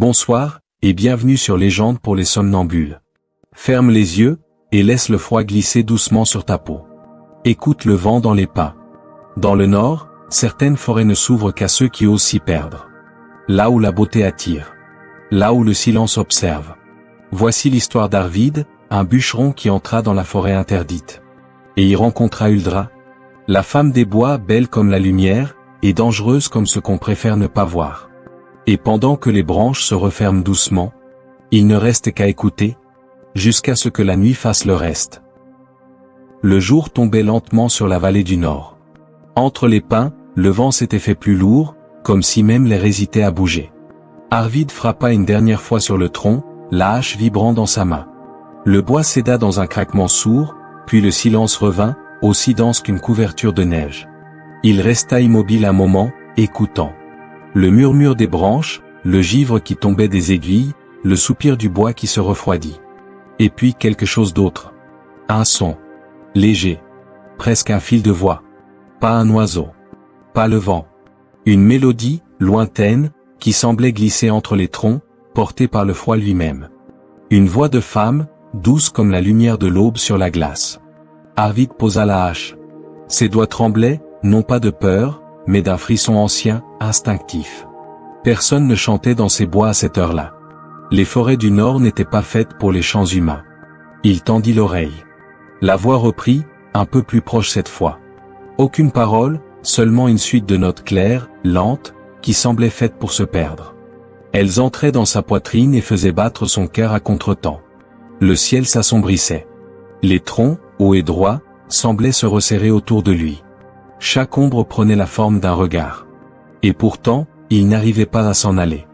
Bonsoir, et bienvenue sur Légende pour les somnambules. Ferme les yeux, et laisse le froid glisser doucement sur ta peau. Écoute le vent dans les pins. Dans le nord, certaines forêts ne s'ouvrent qu'à ceux qui osent s'y perdre. Là où la beauté attire. Là où le silence observe. Voici l'histoire d'Arvid, un bûcheron qui entra dans la forêt interdite. Et y rencontra Huldra. La femme des bois, belle comme la lumière, et dangereuse comme ce qu'on préfère ne pas voir. Et pendant que les branches se referment doucement, il ne reste qu'à écouter, jusqu'à ce que la nuit fasse le reste. Le jour tombait lentement sur la vallée du nord. Entre les pins, le vent s'était fait plus lourd, comme si même l'air hésitait à bouger. Arvid frappa une dernière fois sur le tronc, la hache vibrant dans sa main. Le bois céda dans un craquement sourd, puis le silence revint, aussi dense qu'une couverture de neige. Il resta immobile un moment, écoutant. Le murmure des branches, le givre qui tombait des aiguilles, le soupir du bois qui se refroidit. Et puis quelque chose d'autre. Un son. Léger. Presque un fil de voix. Pas un oiseau. Pas le vent. Une mélodie, lointaine, qui semblait glisser entre les troncs, portée par le froid lui-même. Une voix de femme, douce comme la lumière de l'aube sur la glace. Arvid posa la hache. Ses doigts tremblaient, non pas de peur, mais d'un frisson ancien, instinctif. Personne ne chantait dans ces bois à cette heure-là. Les forêts du nord n'étaient pas faites pour les chants humains. Il tendit l'oreille. La voix reprit, un peu plus proche cette fois. Aucune parole, seulement une suite de notes claires, lentes, qui semblaient faites pour se perdre. Elles entraient dans sa poitrine et faisaient battre son cœur à contretemps. Le ciel s'assombrissait. Les troncs, hauts et droits, semblaient se resserrer autour de lui. Chaque ombre prenait la forme d'un regard. Et pourtant, il n'arrivait pas à s'en aller.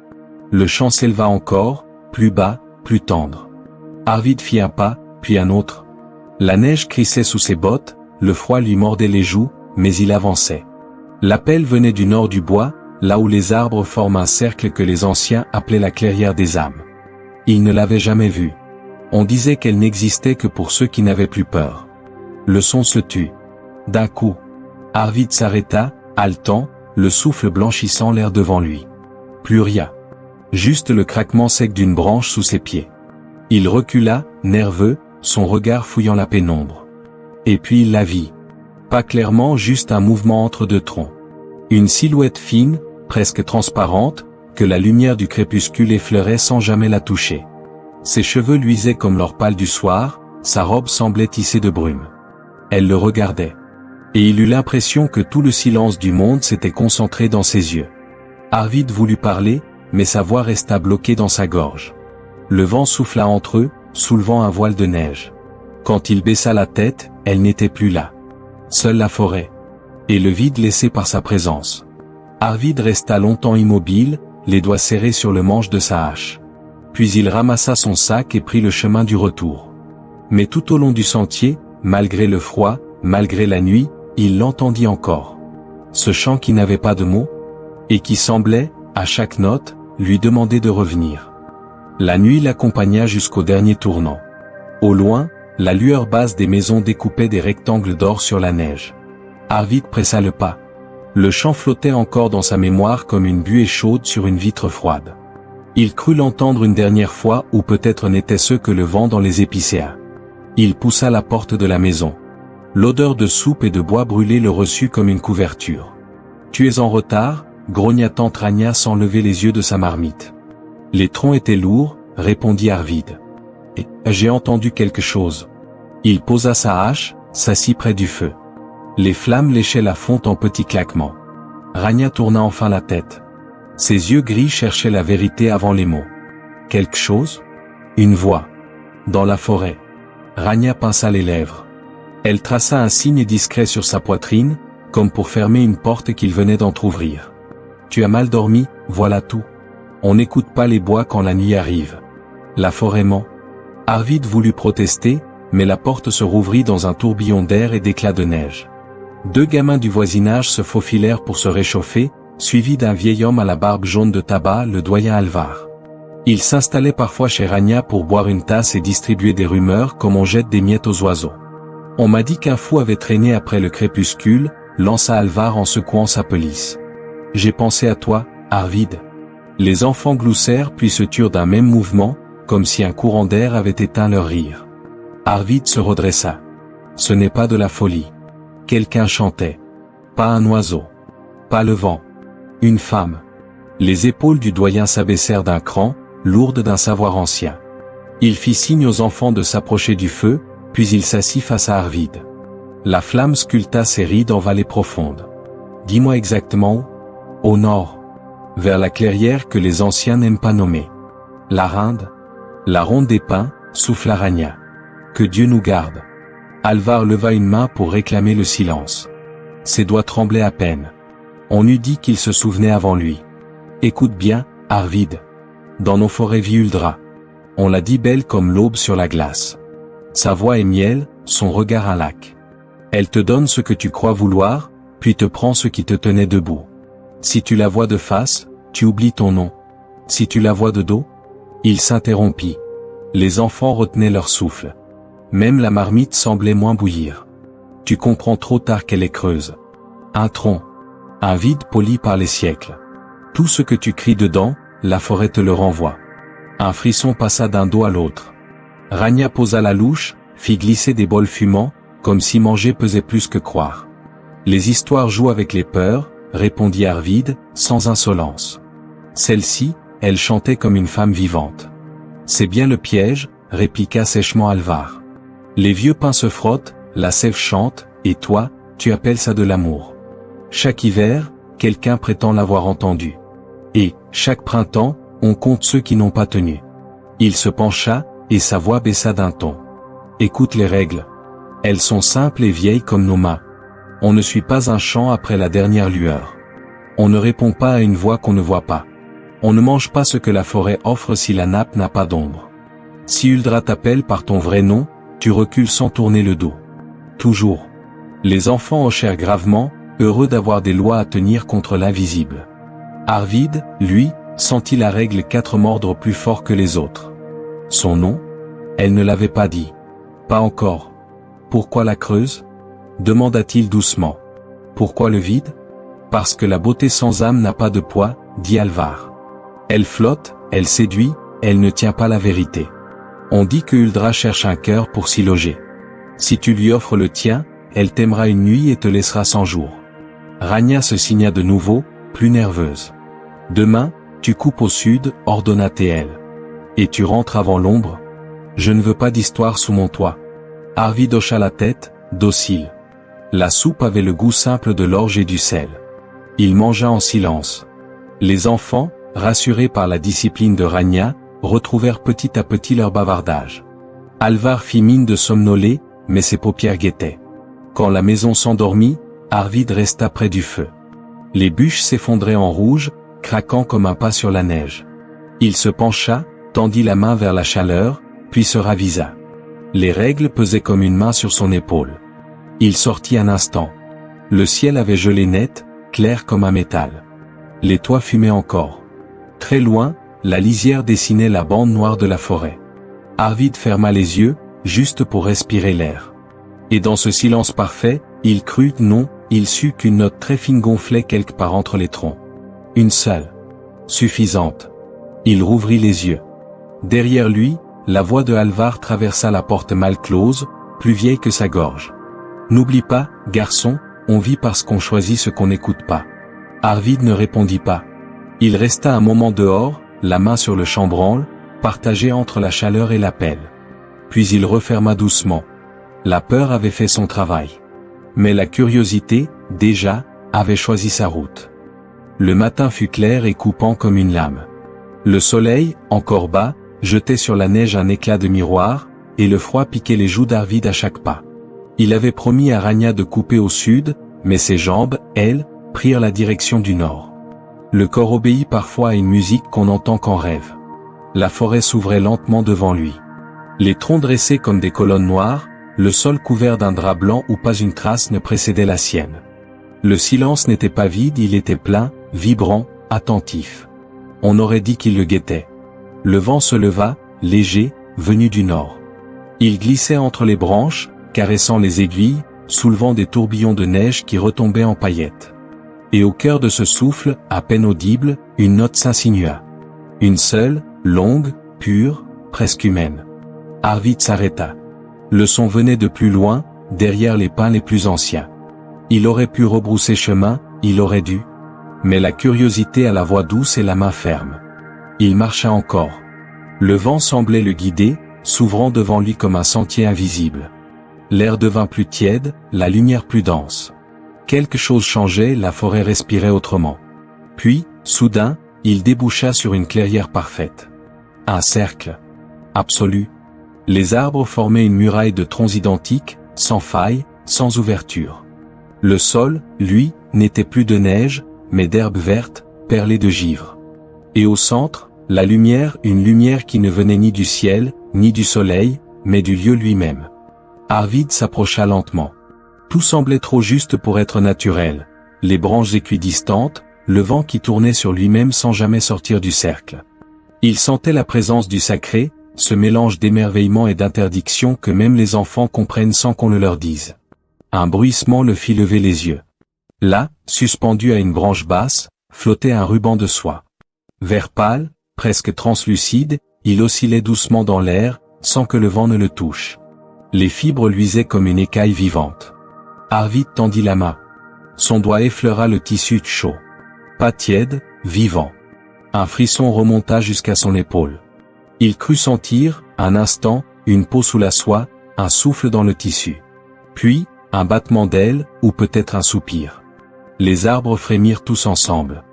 Le chant s'éleva encore, plus bas, plus tendre. Arvid fit un pas, puis un autre. La neige crissait sous ses bottes, le froid lui mordait les joues, mais il avançait. L'appel venait du nord du bois, là où les arbres forment un cercle que les anciens appelaient la clairière des âmes. Il ne l'avait jamais vue. On disait qu'elle n'existait que pour ceux qui n'avaient plus peur. Le son se tut. D'un coup, Arvid s'arrêta, haletant, le souffle blanchissant l'air devant lui. Plus rien. Juste le craquement sec d'une branche sous ses pieds. Il recula, nerveux, son regard fouillant la pénombre. Et puis il la vit. Pas clairement, juste un mouvement entre deux troncs. Une silhouette fine, presque transparente, que la lumière du crépuscule effleurait sans jamais la toucher. Ses cheveux luisaient comme l'or pâle du soir, sa robe semblait tissée de brume. Elle le regardait. Et il eut l'impression que tout le silence du monde s'était concentré dans ses yeux. Arvid voulut parler, mais sa voix resta bloquée dans sa gorge. Le vent souffla entre eux, soulevant un voile de neige. Quand il baissa la tête, elle n'était plus là. Seule la forêt. Et le vide laissé par sa présence. Arvid resta longtemps immobile, les doigts serrés sur le manche de sa hache. Puis il ramassa son sac et prit le chemin du retour. Mais tout au long du sentier, malgré le froid, malgré la nuit, il l'entendit encore. Ce chant qui n'avait pas de mots, et qui semblait, à chaque note, lui demander de revenir. La nuit l'accompagna jusqu'au dernier tournant. Au loin, la lueur basse des maisons découpait des rectangles d'or sur la neige. Arvid pressa le pas. Le chant flottait encore dans sa mémoire comme une buée chaude sur une vitre froide. Il crut l'entendre une dernière fois, ou peut-être n'était-ce que le vent dans les épicéas. Il poussa la porte de la maison. L'odeur de soupe et de bois brûlé le reçut comme une couverture. « Tu es en retard ?» grogna tante Rania sans lever les yeux de sa marmite. « Les troncs étaient lourds » répondit Arvid. « Et j'ai entendu quelque chose. » Il posa sa hache, s'assit près du feu. Les flammes léchaient la fonte en petits claquements. Rania tourna enfin la tête. Ses yeux gris cherchaient la vérité avant les mots. Quelque chose ? Une voix. Dans la forêt. Rania pinça les lèvres. Elle traça un signe discret sur sa poitrine, comme pour fermer une porte qu'il venait d'entr'ouvrir. « Tu as mal dormi, voilà tout. On n'écoute pas les bois quand la nuit arrive. La forêt ment. » Arvid voulut protester, mais la porte se rouvrit dans un tourbillon d'air et d'éclats de neige. Deux gamins du voisinage se faufilèrent pour se réchauffer, suivis d'un vieil homme à la barbe jaune de tabac, le doyen Alvar. Il s'installait parfois chez Rania pour boire une tasse et distribuer des rumeurs comme on jette des miettes aux oiseaux. « On m'a dit qu'un fou avait traîné après le crépuscule » lança Alvar en secouant sa pelisse. « J'ai pensé à toi, Arvid. Les enfants gloussèrent puis se turent d'un même mouvement, comme si un courant d'air avait éteint leur rire. Arvid se redressa. Ce n'est pas de la folie. Quelqu'un chantait. Pas un oiseau. Pas le vent. Une femme. Les épaules du doyen s'abaissèrent d'un cran, lourdes d'un savoir ancien. Il fit signe aux enfants de s'approcher du feu, puis il s'assit face à Arvid. La flamme sculpta ses rides en vallée profonde. Dis-moi exactement où ? Au nord. Vers la clairière que les anciens n'aiment pas nommer. La Rinde. La ronde des pins, souffla Ragna. Que Dieu nous garde. Alvar leva une main pour réclamer le silence. Ses doigts tremblaient à peine. On eût dit qu'il se souvenait avant lui. Écoute bien, Arvid. Dans nos forêts vit Huldra. On l'a dit belle comme l'aube sur la glace. Sa voix est miel, son regard un lac. Elle te donne ce que tu crois vouloir, puis te prend ce qui te tenait debout. Si tu la vois de face, tu oublies ton nom. Si tu la vois de dos, il s'interrompit. Les enfants retenaient leur souffle. Même la marmite semblait moins bouillir. Tu comprends trop tard qu'elle est creuse. Un tronc. Un vide poli par les siècles. Tout ce que tu cries dedans, la forêt te le renvoie. Un frisson passa d'un dos à l'autre. Ragna posa la louche, fit glisser des bols fumants, comme si manger pesait plus que croire. Les histoires jouent avec les peurs, répondit Arvid, sans insolence. Celle-ci, elle chantait comme une femme vivante. C'est bien le piège, répliqua sèchement Alvar. Les vieux pins se frottent, la sève chante, et toi, tu appelles ça de l'amour. Chaque hiver, quelqu'un prétend l'avoir entendu. Et, chaque printemps, on compte ceux qui n'ont pas tenu. Il se pencha, et sa voix baissa d'un ton. Écoute les règles. Elles sont simples et vieilles comme nos mains. On ne suit pas un chant après la dernière lueur. On ne répond pas à une voix qu'on ne voit pas. On ne mange pas ce que la forêt offre si la nappe n'a pas d'ombre. Si Huldra t'appelle par ton vrai nom, tu recules sans tourner le dos. Toujours. Les enfants hochèrent gravement, heureux d'avoir des lois à tenir contre l'invisible. Arvid, lui, sentit la règle 4 mordre plus fort que les autres. Son nom ? Elle ne l'avait pas dit. Pas encore. Pourquoi la creuse ? Demanda-t-il doucement. Pourquoi le vide ? Parce que la beauté sans âme n'a pas de poids, dit Alvar. Elle flotte, elle séduit, elle ne tient pas la vérité. On dit que Huldra cherche un cœur pour s'y loger. Si tu lui offres le tien, elle t'aimera une nuit et te laissera 100 jours. Ragna se signa de nouveau, plus nerveuse. Demain, tu coupes au sud, ordonna Théel. Et tu rentres avant l'ombre ? Je ne veux pas d'histoire sous mon toit. Arvid hocha la tête, docile. La soupe avait le goût simple de l'orge et du sel. Il mangea en silence. Les enfants, rassurés par la discipline de Ragna, retrouvèrent petit à petit leur bavardage. Alvar fit mine de somnoler, mais ses paupières guettaient. Quand la maison s'endormit, Arvid resta près du feu. Les bûches s'effondraient en rouge, craquant comme un pas sur la neige. Il se pencha, tendit la main vers la chaleur, puis se ravisa. Les règles pesaient comme une main sur son épaule. Il sortit un instant. Le ciel avait gelé net, clair comme un métal. Les toits fumaient encore. Très loin, la lisière dessinait la bande noire de la forêt. Arvid ferma les yeux, juste pour respirer l'air. Et dans ce silence parfait, il crut, non, il sut qu'une note très fine gonflait quelque part entre les troncs. Une seule. Suffisante. Il rouvrit les yeux. Derrière lui, la voix de Alvar traversa la porte mal close, plus vieille que sa gorge. N'oublie pas, garçon, on vit parce qu'on choisit ce qu'on n'écoute pas. Arvid ne répondit pas. Il resta un moment dehors, la main sur le chambranle, partagé entre la chaleur et la pelle. Puis il referma doucement. La peur avait fait son travail. Mais la curiosité, déjà, avait choisi sa route. Le matin fut clair et coupant comme une lame. Le soleil, encore bas, jetait sur la neige un éclat de miroir, et le froid piquait les joues d'Arvid à chaque pas. Il avait promis à Ragna de couper au sud, mais ses jambes, elles, prirent la direction du nord. Le corps obéit parfois à une musique qu'on n'entend qu'en rêve. La forêt s'ouvrait lentement devant lui. Les troncs dressés comme des colonnes noires, le sol couvert d'un drap blanc où pas une trace ne précédait la sienne. Le silence n'était pas vide, il était plein, vibrant, attentif. On aurait dit qu'il le guettait. Le vent se leva, léger, venu du nord. Il glissait entre les branches, caressant les aiguilles, soulevant des tourbillons de neige qui retombaient en paillettes. Et au cœur de ce souffle, à peine audible, une note s'insinua. Une seule, longue, pure, presque humaine. Arvid s'arrêta. Le son venait de plus loin, derrière les pins les plus anciens. Il aurait pu rebrousser chemin, il aurait dû. Mais la curiosité a la voix douce et la main ferme. Il marcha encore. Le vent semblait le guider, s'ouvrant devant lui comme un sentier invisible. L'air devint plus tiède, la lumière plus dense. Quelque chose changeait, la forêt respirait autrement. Puis, soudain, il déboucha sur une clairière parfaite. Un cercle. Absolu. Les arbres formaient une muraille de troncs identiques, sans faille, sans ouverture. Le sol, lui, n'était plus de neige, mais d'herbes vertes, perlées de givre. Et au centre, la lumière, une lumière qui ne venait ni du ciel, ni du soleil, mais du lieu lui-même. Arvid s'approcha lentement. Tout semblait trop juste pour être naturel. Les branches équidistantes, le vent qui tournait sur lui-même sans jamais sortir du cercle. Il sentait la présence du sacré, ce mélange d'émerveillement et d'interdiction que même les enfants comprennent sans qu'on le leur dise. Un bruissement le fit lever les yeux. Là, suspendu à une branche basse, flottait un ruban de soie. Vert pâle, presque translucide, il oscillait doucement dans l'air, sans que le vent ne le touche. Les fibres luisaient comme une écaille vivante. Arvid tendit la main. Son doigt effleura le tissu chaud. Pas tiède, vivant. Un frisson remonta jusqu'à son épaule. Il crut sentir, un instant, une peau sous la soie, un souffle dans le tissu. Puis, un battement d'ailes, ou peut-être un soupir. Les arbres frémirent tous ensemble.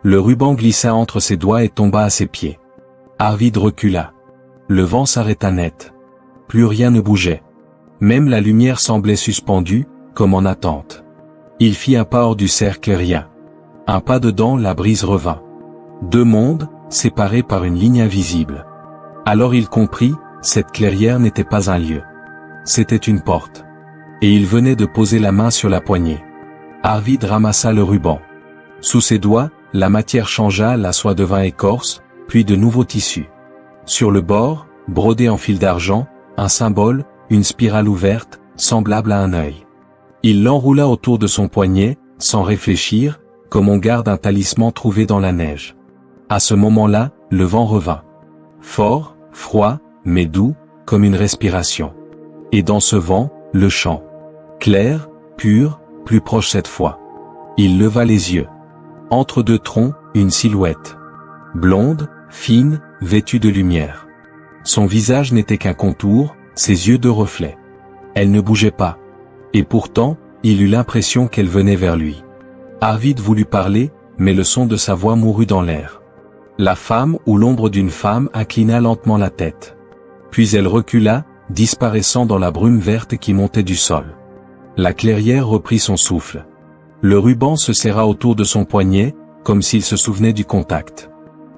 Le ruban glissa entre ses doigts et tomba à ses pieds. Arvid recula. Le vent s'arrêta net. Plus rien ne bougeait. Même la lumière semblait suspendue, comme en attente. Il fit un pas hors du cercle, rien. Un pas dedans, la brise revint. Deux mondes, séparés par une ligne invisible. Alors il comprit, cette clairière n'était pas un lieu. C'était une porte. Et il venait de poser la main sur la poignée. Arvid ramassa le ruban. Sous ses doigts, la matière changea, la soie devint écorce, puis de nouveaux tissus. Sur le bord, brodé en fil d'argent, un symbole, une spirale ouverte, semblable à un œil. Il l'enroula autour de son poignet, sans réfléchir, comme on garde un talisman trouvé dans la neige. À ce moment-là, le vent revint. Fort, froid, mais doux, comme une respiration. Et dans ce vent, le chant. Clair, pur, plus proche cette fois. Il leva les yeux. Entre deux troncs, une silhouette. Blonde, fine, vêtue de lumière. Son visage n'était qu'un contour, ses yeux de reflet. Elle ne bougeait pas. Et pourtant, il eut l'impression qu'elle venait vers lui. Arvid voulut parler, mais le son de sa voix mourut dans l'air. La femme ou l'ombre d'une femme inclina lentement la tête. Puis elle recula, disparaissant dans la brume verte qui montait du sol. La clairière reprit son souffle. Le ruban se serra autour de son poignet, comme s'il se souvenait du contact.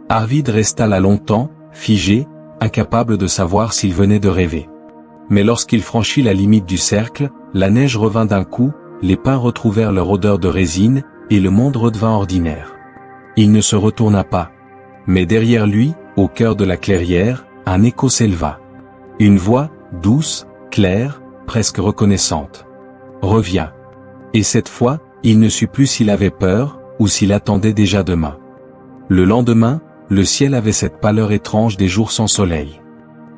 Arvid resta là longtemps, figé, incapable de savoir s'il venait de rêver. Mais lorsqu'il franchit la limite du cercle, la neige revint d'un coup, les pins retrouvèrent leur odeur de résine, et le monde redevint ordinaire. Il ne se retourna pas. Mais derrière lui, au cœur de la clairière, un écho s'éleva. Une voix, douce, claire, presque reconnaissante. « Reviens !» Et cette fois, il ne sut plus s'il avait peur, ou s'il attendait déjà demain. Le lendemain, le ciel avait cette pâleur étrange des jours sans soleil.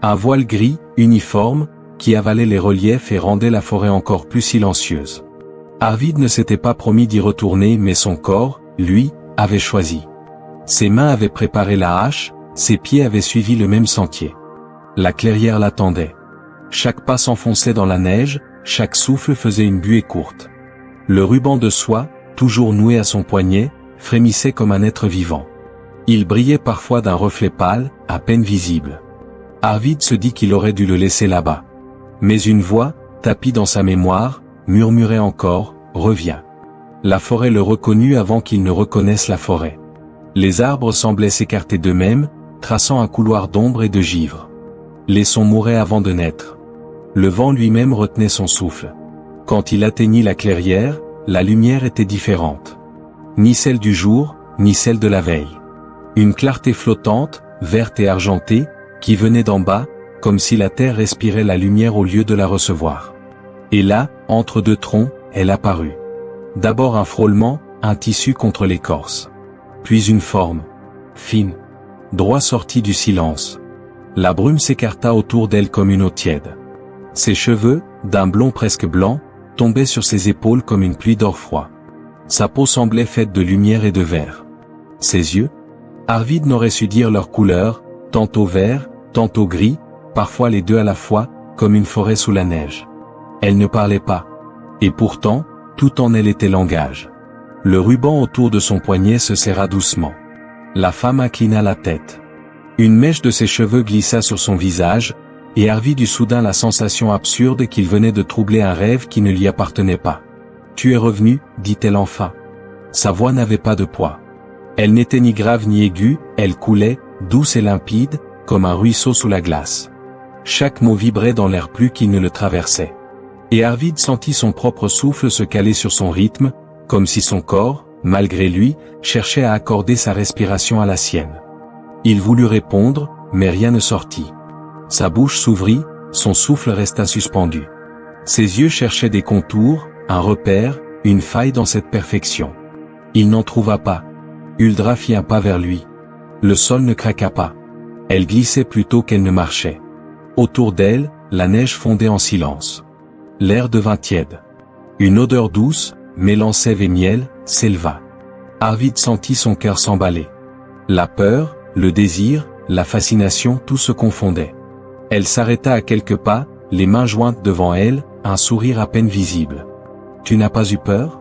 Un voile gris, uniforme, qui avalait les reliefs et rendait la forêt encore plus silencieuse. Arvid ne s'était pas promis d'y retourner, mais son corps, lui, avait choisi. Ses mains avaient préparé la hache, ses pieds avaient suivi le même sentier. La clairière l'attendait. Chaque pas s'enfonçait dans la neige, chaque souffle faisait une buée courte. Le ruban de soie, toujours noué à son poignet, frémissait comme un être vivant. Il brillait parfois d'un reflet pâle, à peine visible. Arvid se dit qu'il aurait dû le laisser là-bas. Mais une voix, tapie dans sa mémoire, murmurait encore, « Reviens ». La forêt le reconnut avant qu'il ne reconnaisse la forêt. Les arbres semblaient s'écarter d'eux-mêmes, traçant un couloir d'ombre et de givre. Les sons mouraient avant de naître. Le vent lui-même retenait son souffle. Quand il atteignit la clairière, la lumière était différente. Ni celle du jour, ni celle de la veille. Une clarté flottante, verte et argentée, qui venait d'en bas, comme si la terre respirait la lumière au lieu de la recevoir. Et là, entre deux troncs, elle apparut. D'abord un frôlement, un tissu contre l'écorce. Puis une forme. Fine. droit sorti du silence. La brume s'écarta autour d'elle comme une eau tiède. Ses cheveux, d'un blond presque blanc, tombaient sur ses épaules comme une pluie d'or froid. Sa peau semblait faite de lumière et de verre. Ses yeux? Arvid n'aurait su dire leur couleur, tantôt vert, tantôt gris, parfois les deux à la fois, comme une forêt sous la neige. Elle ne parlait pas. Et pourtant, tout en elle était langage. Le ruban autour de son poignet se serra doucement. La femme inclina la tête. Une mèche de ses cheveux glissa sur son visage, et Arvid eut soudain la sensation absurde qu'il venait de troubler un rêve qui ne lui appartenait pas. « Tu es revenu » dit-elle enfin. Sa voix n'avait pas de poids. Elle n'était ni grave ni aiguë, elle coulait, douce et limpide, comme un ruisseau sous la glace. Chaque mot vibrait dans l'air plus qu'il ne le traversait. Et Arvid sentit son propre souffle se caler sur son rythme, comme si son corps, malgré lui, cherchait à accorder sa respiration à la sienne. Il voulut répondre, mais rien ne sortit. Sa bouche s'ouvrit, son souffle resta suspendu. Ses yeux cherchaient des contours, un repère, une faille dans cette perfection. Il n'en trouva pas. Huldra fit un pas vers lui. Le sol ne craqua pas. Elle glissait plutôt qu'elle ne marchait. Autour d'elle, la neige fondait en silence. L'air devint tiède. Une odeur douce, mêlant sève et miel, s'éleva. Arvid sentit son cœur s'emballer. La peur, le désir, la fascination, tout se confondait. Elle s'arrêta à quelques pas, les mains jointes devant elle, un sourire à peine visible. « Tu n'as pas eu peur »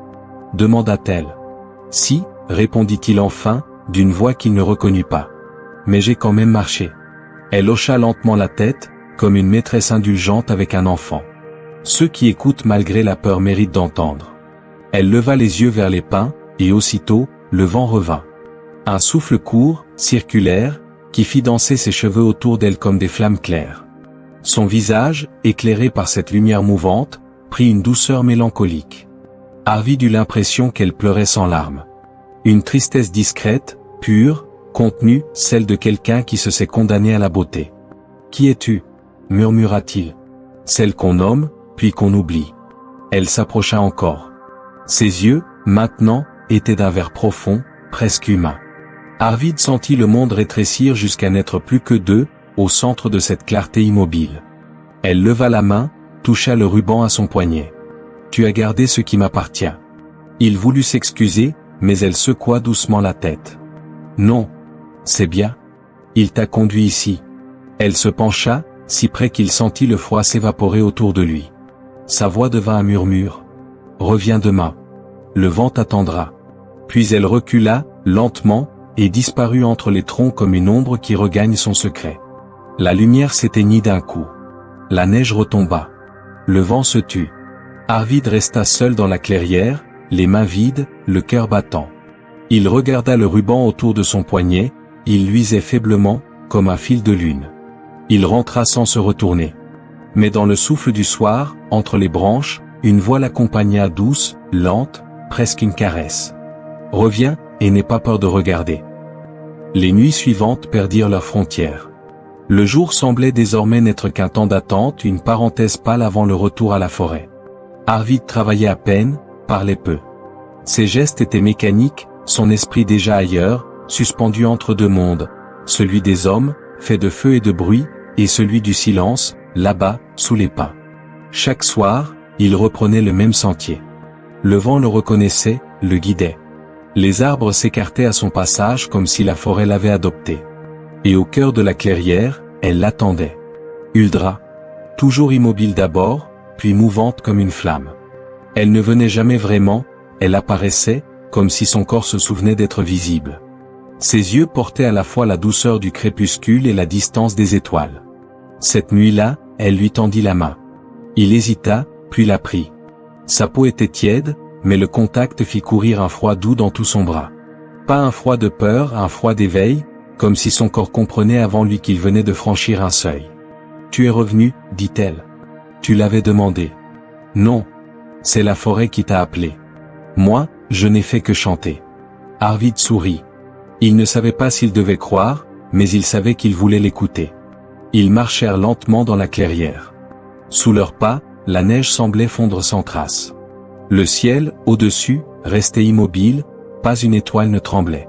demanda-t-elle. « Si » répondit-il enfin, d'une voix qu'il ne reconnut pas. « Mais j'ai quand même marché. » Elle hocha lentement la tête, comme une maîtresse indulgente avec un enfant. Ceux qui écoutent malgré la peur méritent d'entendre. Elle leva les yeux vers les pins, et aussitôt, le vent revint. Un souffle court, circulaire, qui fit danser ses cheveux autour d'elle comme des flammes claires. Son visage, éclairé par cette lumière mouvante, prit une douceur mélancolique. Arvid eut l'impression qu'elle pleurait sans larmes. Une tristesse discrète, pure, contenue, celle de quelqu'un qui se sait condamné à la beauté. « Qui es-tu » murmura-t-il. « Celle qu'on nomme, puis qu'on oublie. » Elle s'approcha encore. Ses yeux, maintenant, étaient d'un vert profond, presque humain. Arvid sentit le monde rétrécir jusqu'à n'être plus que deux, au centre de cette clarté immobile. Elle leva la main, toucha le ruban à son poignet. « Tu as gardé ce qui m'appartient. » Il voulut s'excuser, mais elle secoua doucement la tête. « Non. C'est bien. Il t'a conduit ici. » Elle se pencha, si près qu'il sentit le froid s'évaporer autour de lui. Sa voix devint un murmure. « Reviens demain. Le vent t'attendra. » Puis elle recula, lentement, et disparut entre les troncs comme une ombre qui regagne son secret. La lumière s'éteignit d'un coup. La neige retomba. Le vent se tut. Arvid resta seul dans la clairière, les mains vides, le cœur battant. Il regarda le ruban autour de son poignet, il luisait faiblement, comme un fil de lune. Il rentra sans se retourner. Mais dans le souffle du soir, entre les branches, une voix l'accompagna douce, lente, presque une caresse. « Reviens, et n'aie pas peur de regarder. » Les nuits suivantes perdirent leurs frontières. Le jour semblait désormais n'être qu'un temps d'attente, une parenthèse pâle avant le retour à la forêt. Arvid travaillait à peine, parlait peu. Ses gestes étaient mécaniques, son esprit déjà ailleurs, suspendu entre deux mondes, celui des hommes, fait de feu et de bruit, et celui du silence, là-bas, sous les pins. Chaque soir, il reprenait le même sentier. Le vent le reconnaissait, le guidait. Les arbres s'écartaient à son passage comme si la forêt l'avait adopté. Et au cœur de la clairière, elle l'attendait. Huldra. Toujours immobile d'abord, puis mouvante comme une flamme. Elle ne venait jamais vraiment, elle apparaissait, comme si son corps se souvenait d'être visible. Ses yeux portaient à la fois la douceur du crépuscule et la distance des étoiles. Cette nuit-là, elle lui tendit la main. Il hésita, puis la prit. Sa peau était tiède, mais le contact fit courir un froid doux dans tout son bras. Pas un froid de peur, un froid d'éveil, comme si son corps comprenait avant lui qu'il venait de franchir un seuil. « Tu es revenu, dit-elle. Tu l'avais demandé. »« Non. C'est la forêt qui t'a appelé. Moi, je n'ai fait que chanter. » Arvid sourit. Il ne savait pas s'il devait croire, mais il savait qu'il voulait l'écouter. Ils marchèrent lentement dans la clairière. Sous leurs pas, la neige semblait fondre sans trace. Le ciel, au-dessus, restait immobile, pas une étoile ne tremblait.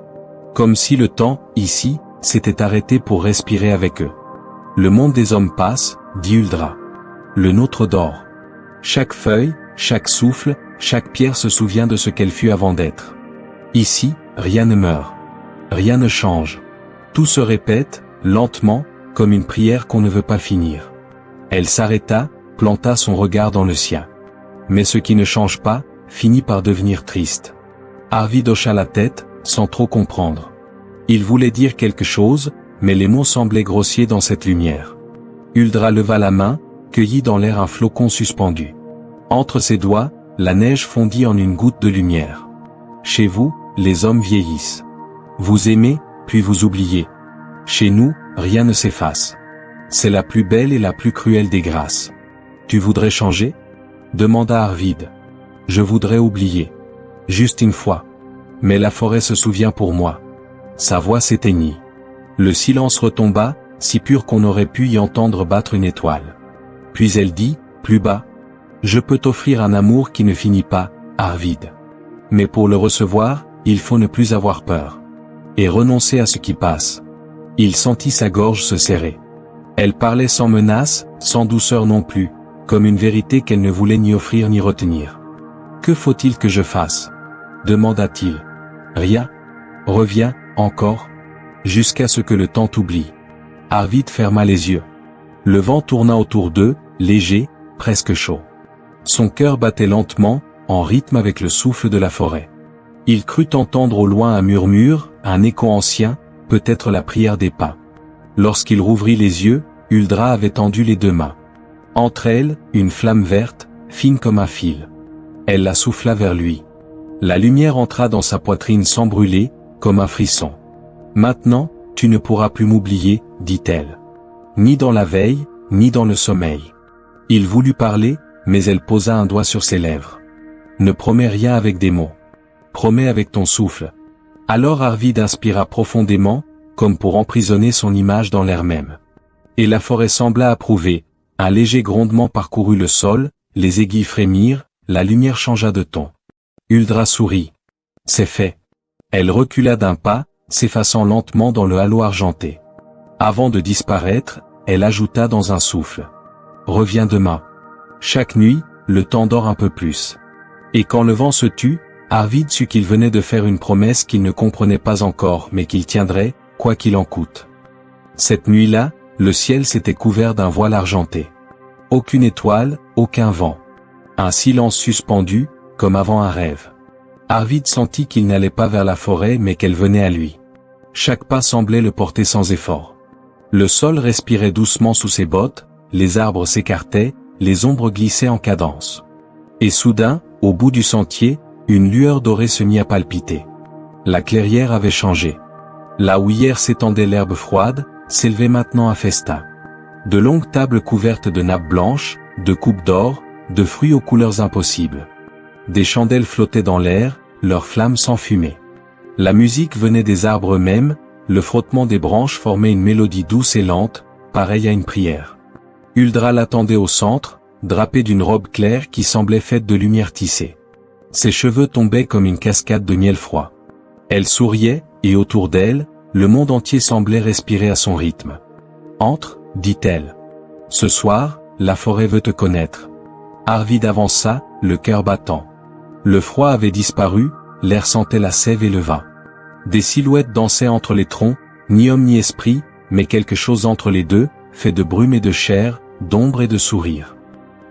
Comme si le temps, ici, s'était arrêté pour respirer avec eux. Le monde des hommes passe, dit Huldra. Le nôtre dort. Chaque feuille, chaque souffle, chaque pierre se souvient de ce qu'elle fut avant d'être. Ici, rien ne meurt. Rien ne change. Tout se répète, lentement, comme une prière qu'on ne veut pas finir. Elle s'arrêta, planta son regard dans le sien. Mais ce qui ne change pas, finit par devenir triste. Arvid hocha la tête, sans trop comprendre. Il voulait dire quelque chose, mais les mots semblaient grossiers dans cette lumière. Huldra leva la main, cueillit dans l'air un flocon suspendu. Entre ses doigts, la neige fondit en une goutte de lumière. Chez vous, les hommes vieillissent. Vous aimez, puis vous oubliez. Chez nous, rien ne s'efface. C'est la plus belle et la plus cruelle des grâces. Tu voudrais changer? Demanda Arvid. Je voudrais oublier. Juste une fois. Mais la forêt se souvient pour moi. Sa voix s'éteignit. Le silence retomba, si pur qu'on aurait pu y entendre battre une étoile. Puis elle dit, plus bas. Je peux t'offrir un amour qui ne finit pas, Arvid. Mais pour le recevoir, il faut ne plus avoir peur. Et renoncer à ce qui passe. Il sentit sa gorge se serrer. Elle parlait sans menace, sans douceur non plus, comme une vérité qu'elle ne voulait ni offrir ni retenir. Que faut-il que je fasse? Demanda-t-il. Rien. Reviens, encore. Jusqu'à ce que le temps t'oublie. Arvid ferma les yeux. Le vent tourna autour d'eux, léger, presque chaud. Son cœur battait lentement, en rythme avec le souffle de la forêt. Il crut entendre au loin un murmure, un écho ancien, peut-être la prière des pas. Lorsqu'il rouvrit les yeux, Huldra avait tendu les deux mains. Entre elles, une flamme verte, fine comme un fil. Elle la souffla vers lui. La lumière entra dans sa poitrine sans brûler, comme un frisson. Maintenant, tu ne pourras plus m'oublier, dit-elle. Ni dans la veille, ni dans le sommeil. Il voulut parler, mais elle posa un doigt sur ses lèvres. Ne promets rien avec des mots. Promets avec ton souffle. Alors Arvid inspira profondément, comme pour emprisonner son image dans l'air même. Et la forêt sembla approuver, un léger grondement parcourut le sol, les aiguilles frémirent, la lumière changea de ton. Huldra sourit. C'est fait. Elle recula d'un pas, s'effaçant lentement dans le halo argenté. Avant de disparaître, elle ajouta dans un souffle. Reviens demain. Chaque nuit, le temps dort un peu plus. Et quand le vent se tut, Arvid sut qu'il venait de faire une promesse qu'il ne comprenait pas encore mais qu'il tiendrait, quoi qu'il en coûte. Cette nuit-là, le ciel s'était couvert d'un voile argenté. Aucune étoile, aucun vent. Un silence suspendu, comme avant un rêve. Arvid sentit qu'il n'allait pas vers la forêt mais qu'elle venait à lui. Chaque pas semblait le porter sans effort. Le sol respirait doucement sous ses bottes, les arbres s'écartaient, les ombres glissaient en cadence. Et soudain, au bout du sentier, une lueur dorée se mit à palpiter. La clairière avait changé. Là où hier s'étendait l'herbe froide, s'élevait maintenant un festin. De longues tables couvertes de nappes blanches, de coupes d'or, de fruits aux couleurs impossibles. Des chandelles flottaient dans l'air, leurs flammes s'enfumaient. La musique venait des arbres eux-mêmes, le frottement des branches formait une mélodie douce et lente, pareille à une prière. Huldra l'attendait au centre, drapée d'une robe claire qui semblait faite de lumière tissée. Ses cheveux tombaient comme une cascade de miel froid. Elle souriait, et autour d'elle, le monde entier semblait respirer à son rythme. « Entre, dit-elle. Ce soir, la forêt veut te connaître. » Arvid avança, le cœur battant. Le froid avait disparu, l'air sentait la sève et le vin. Des silhouettes dansaient entre les troncs, ni homme ni esprit, mais quelque chose entre les deux, fait de brume et de chair, d'ombre et de sourire.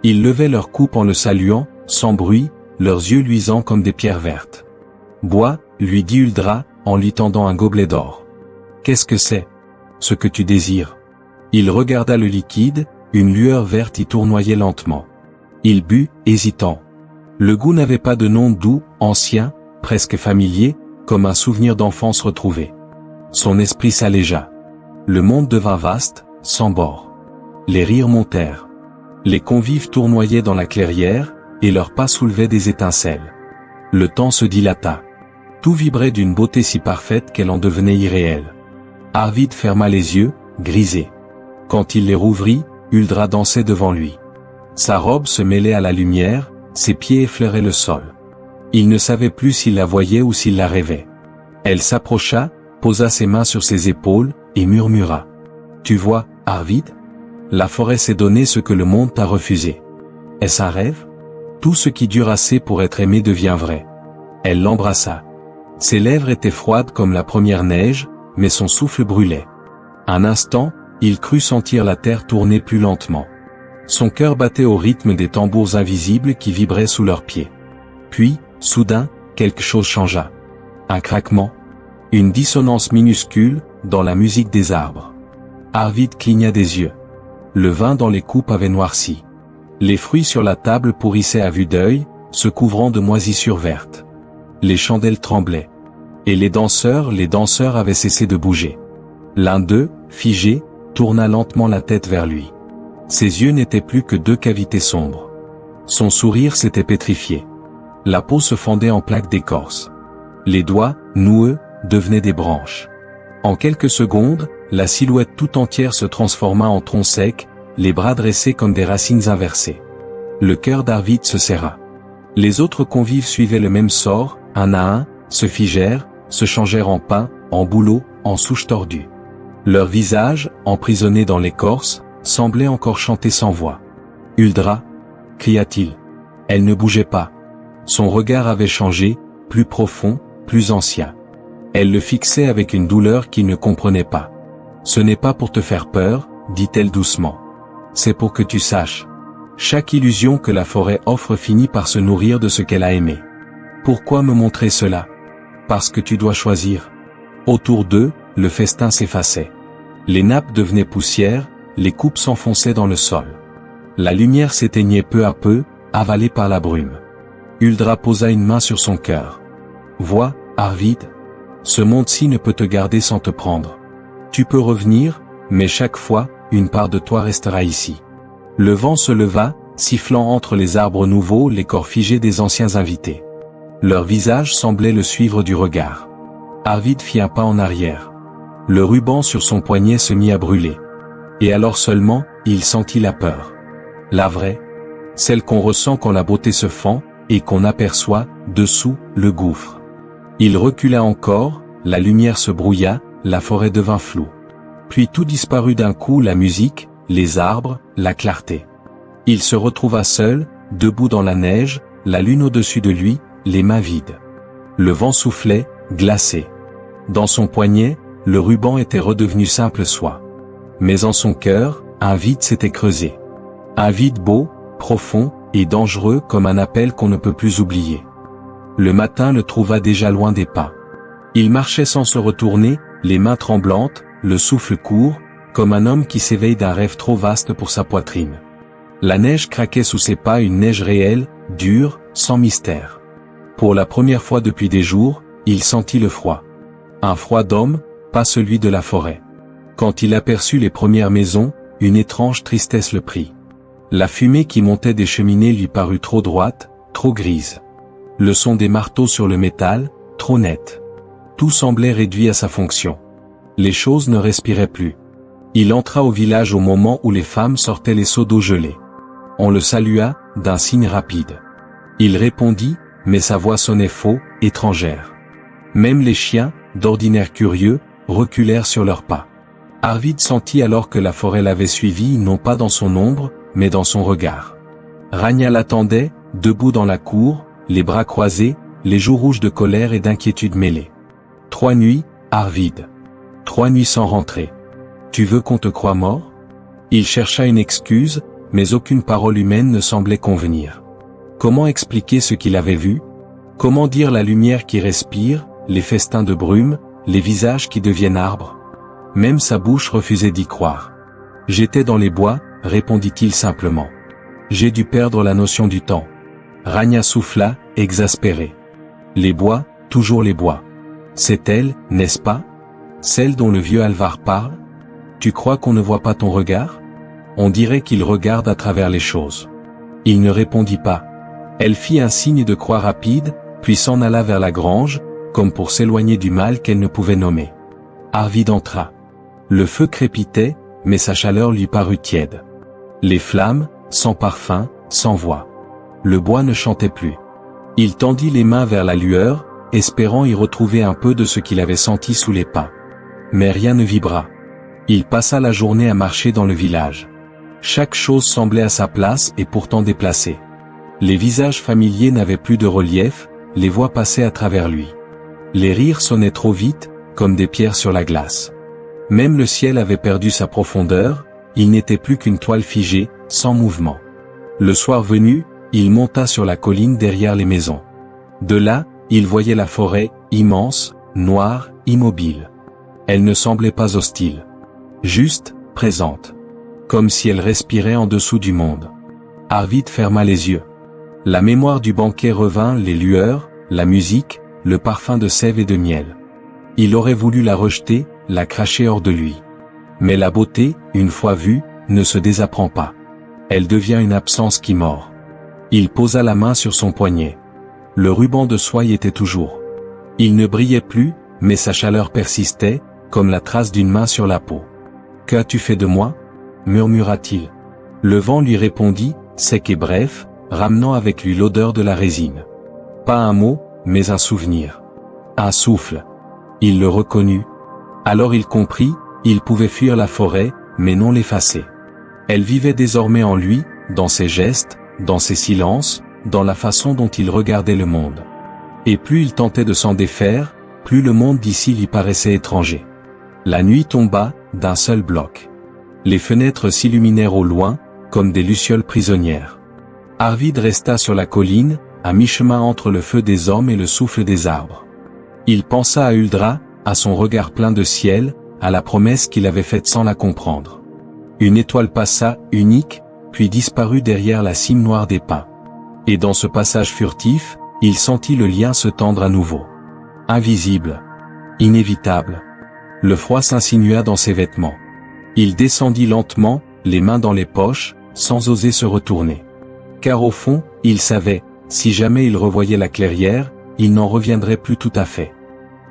Ils levaient leur coupe en le saluant, sans bruit, leurs yeux luisants comme des pierres vertes. « Bois, lui dit Huldra, en lui tendant un gobelet d'or. « Qu'est-ce que c'est? Ce que tu désires. » Il regarda le liquide, une lueur verte y tournoyait lentement. Il but, hésitant. Le goût n'avait pas de nom doux, ancien, presque familier, comme un souvenir d'enfance retrouvé. Son esprit s'allégea. Le monde devint vaste, sans bord. Les rires montèrent. Les convives tournoyaient dans la clairière, et leurs pas soulevaient des étincelles. Le temps se dilata. Tout vibrait d'une beauté si parfaite qu'elle en devenait irréelle. Arvid ferma les yeux, grisé. Quand il les rouvrit, Huldra dansait devant lui. Sa robe se mêlait à la lumière, ses pieds effleuraient le sol. Il ne savait plus s'il la voyait ou s'il la rêvait. Elle s'approcha, posa ses mains sur ses épaules, et murmura. Tu vois, Arvid? La forêt s'est donné ce que le monde t'a refusé. Est-ce un rêve? Tout ce qui dure assez pour être aimé devient vrai. Elle l'embrassa. Ses lèvres étaient froides comme la première neige, mais son souffle brûlait. Un instant, il crut sentir la terre tourner plus lentement. Son cœur battait au rythme des tambours invisibles qui vibraient sous leurs pieds. Puis, soudain, quelque chose changea. Un craquement. Une dissonance minuscule, dans la musique des arbres. Arvid cligna des yeux. Le vin dans les coupes avait noirci. Les fruits sur la table pourrissaient à vue d'œil, se couvrant de moisissures vertes. Les chandelles tremblaient. Et les danseurs avaient cessé de bouger. L'un d'eux, figé, tourna lentement la tête vers lui. Ses yeux n'étaient plus que deux cavités sombres. Son sourire s'était pétrifié. La peau se fendait en plaques d'écorce. Les doigts, noueux, devenaient des branches. En quelques secondes, la silhouette tout entière se transforma en tronc sec, les bras dressés comme des racines inversées. Le cœur d'Arvid se serra. Les autres convives suivaient le même sort, un à un, se figèrent, se changèrent en pain, en bouleaux, en souches tordues. Leurs visages, emprisonnés dans l'écorce, semblaient encore chanter sans voix. « Huldra » cria-t-il. Elle ne bougeait pas. Son regard avait changé, plus profond, plus ancien. Elle le fixait avec une douleur qu'il ne comprenait pas. « Ce n'est pas pour te faire peur, dit-elle doucement. C'est pour que tu saches. Chaque illusion que la forêt offre finit par se nourrir de ce qu'elle a aimé. Pourquoi me montrer cela? Parce que tu dois choisir. » Autour d'eux, le festin s'effaçait. Les nappes devenaient poussière, les coupes s'enfonçaient dans le sol. La lumière s'éteignait peu à peu, avalée par la brume. Huldra posa une main sur son cœur. « Vois, Arvid, ce monde-ci ne peut te garder sans te prendre. Tu peux revenir, mais chaque fois, une part de toi restera ici. » Le vent se leva, sifflant entre les arbres nouveaux les corps figés des anciens invités. Leurs visages semblaient le suivre du regard. Arvid fit un pas en arrière. Le ruban sur son poignet se mit à brûler. Et alors seulement, il sentit la peur. La vraie. Celle qu'on ressent quand la beauté se fend, et qu'on aperçoit, dessous, le gouffre. Il recula encore, la lumière se brouilla, la forêt devint floue. Puis tout disparut d'un coup, la musique, les arbres, la clarté. Il se retrouva seul, debout dans la neige, la lune au-dessus de lui, les mains vides. Le vent soufflait, glacé. Dans son poignet, le ruban était redevenu simple soie. Mais en son cœur, un vide s'était creusé. Un vide beau, profond, et dangereux comme un appel qu'on ne peut plus oublier. Le matin le trouva déjà loin des pas. Il marchait sans se retourner, les mains tremblantes, le souffle court, comme un homme qui s'éveille d'un rêve trop vaste pour sa poitrine. La neige craquait sous ses pas, une neige réelle, dure, sans mystère. Pour la première fois depuis des jours, il sentit le froid. Un froid d'homme, pas celui de la forêt. Quand il aperçut les premières maisons, une étrange tristesse le prit. La fumée qui montait des cheminées lui parut trop droite, trop grise. Le son des marteaux sur le métal, trop net. Tout semblait réduit à sa fonction. Les choses ne respiraient plus. Il entra au village au moment où les femmes sortaient les seaux d'eau gelée. On le salua, d'un signe rapide. Il répondit, mais sa voix sonnait faux, étrangère. Même les chiens, d'ordinaire curieux, reculèrent sur leurs pas. Arvid sentit alors que la forêt l'avait suivi, non pas dans son ombre, mais dans son regard. Ragna l'attendait, debout dans la cour, les bras croisés, les joues rouges de colère et d'inquiétude mêlées. 3 nuits, Arvid. 3 nuits sans rentrer. Tu veux qu'on te croie mort? Il chercha une excuse, mais aucune parole humaine ne semblait convenir. Comment expliquer ce qu'il avait vu? Comment dire la lumière qui respire, les festins de brume, les visages qui deviennent arbres? Même sa bouche refusait d'y croire. J'étais dans les bois, répondit-il simplement. J'ai dû perdre la notion du temps. Ragna souffla, exaspéré. Les bois, toujours les bois. C'est elle, n'est-ce pas? Celle dont le vieux Alvar parle? Tu crois qu'on ne voit pas ton regard? On dirait qu'il regarde à travers les choses. Il ne répondit pas. Elle fit un signe de croix rapide, puis s'en alla vers la grange, comme pour s'éloigner du mal qu'elle ne pouvait nommer. Arvid entra. Le feu crépitait, mais sa chaleur lui parut tiède. Les flammes, sans parfum, sans voix. Le bois ne chantait plus. Il tendit les mains vers la lueur, espérant y retrouver un peu de ce qu'il avait senti sous les pas. Mais rien ne vibra. Il passa la journée à marcher dans le village. Chaque chose semblait à sa place et pourtant déplacée. Les visages familiers n'avaient plus de relief, les voix passaient à travers lui. Les rires sonnaient trop vite, comme des pierres sur la glace. Même le ciel avait perdu sa profondeur, il n'était plus qu'une toile figée, sans mouvement. Le soir venu, il monta sur la colline derrière les maisons. De là, il voyait la forêt, immense, noire, immobile. Elle ne semblait pas hostile. Juste, présente. Comme si elle respirait en dessous du monde. Arvid ferma les yeux. La mémoire du banquet revint, les lueurs, la musique, le parfum de sève et de miel. Il aurait voulu la rejeter, la cracher hors de lui. Mais la beauté, une fois vue, ne se désapprend pas. Elle devient une absence qui mord. Il posa la main sur son poignet. Le ruban de soie y était toujours. Il ne brillait plus, mais sa chaleur persistait, comme la trace d'une main sur la peau. « Qu'as-tu fait de moi » murmura-t-il. Le vent lui répondit, sec et bref, ramenant avec lui l'odeur de la résine. Pas un mot, mais un souvenir. Un souffle. Il le reconnut. Alors il comprit, il pouvait fuir la forêt, mais non l'effacer. Elle vivait désormais en lui, dans ses gestes, dans ses silences, dans la façon dont il regardait le monde. Et plus il tentait de s'en défaire, plus le monde d'ici lui paraissait étranger. La nuit tomba, d'un seul bloc. Les fenêtres s'illuminèrent au loin, comme des lucioles prisonnières. Arvid resta sur la colline, à mi-chemin entre le feu des hommes et le souffle des arbres. Il pensa à Huldra, à son regard plein de ciel, à la promesse qu'il avait faite sans la comprendre. Une étoile passa, unique, puis disparut derrière la cime noire des pins. Et dans ce passage furtif, il sentit le lien se tendre à nouveau. Invisible. Inévitable. Le froid s'insinua dans ses vêtements. Il descendit lentement, les mains dans les poches, sans oser se retourner. Car au fond, il savait, si jamais il revoyait la clairière, il n'en reviendrait plus tout à fait.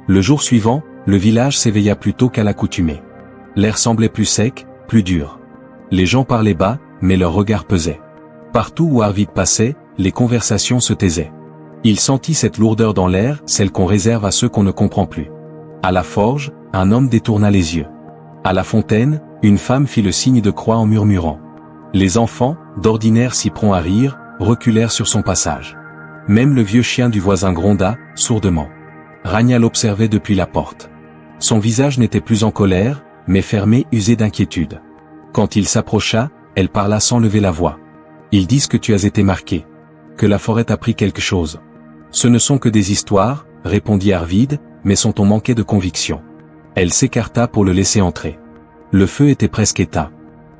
Le jour suivant, le village s'éveilla plus tôt qu'à l'accoutumée. L'air semblait plus sec, plus dur. Les gens parlaient bas, mais leurs regards pesaient. Partout où Arvid passait, les conversations se taisaient. Il sentit cette lourdeur dans l'air, celle qu'on réserve à ceux qu'on ne comprend plus. À la forge, un homme détourna les yeux. À la fontaine, une femme fit le signe de croix en murmurant. Les enfants, d'ordinaire si prompts à rire, reculèrent sur son passage. Même le vieux chien du voisin gronda, sourdement. Ragna l'observait depuis la porte. Son visage n'était plus en colère, mais fermé, usé d'inquiétude. Quand il s'approcha, elle parla sans lever la voix. « Ils disent que tu as été marqué. Que la forêt t'a pris quelque chose. » « Ce ne sont que des histoires, » répondit Arvid, mais son ton manquait de conviction. Elle s'écarta pour le laisser entrer. Le feu était presque éteint.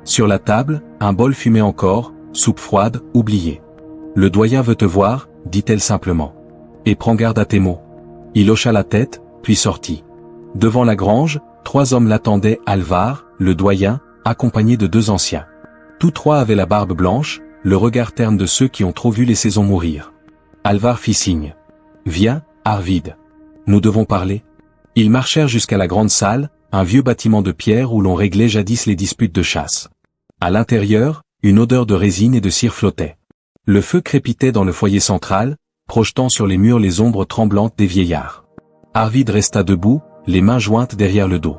Sur la table, un bol fumait encore, soupe froide, oubliée. « Le doyen veut te voir, » dit-elle simplement. « Et prends garde à tes mots. » Il hocha la tête, puis sortit. Devant la grange, 3 hommes l'attendaient, Alvar, le doyen, accompagné de 2 anciens. Tous 3 avaient la barbe blanche, le regard terne de ceux qui ont trop vu les saisons mourir. Alvar fit signe. « Viens, Arvid. Nous devons parler. » Ils marchèrent jusqu'à la grande salle, un vieux bâtiment de pierre où l'on réglait jadis les disputes de chasse. À l'intérieur, une odeur de résine et de cire flottait. Le feu crépitait dans le foyer central, projetant sur les murs les ombres tremblantes des vieillards. Arvid resta debout, les mains jointes derrière le dos.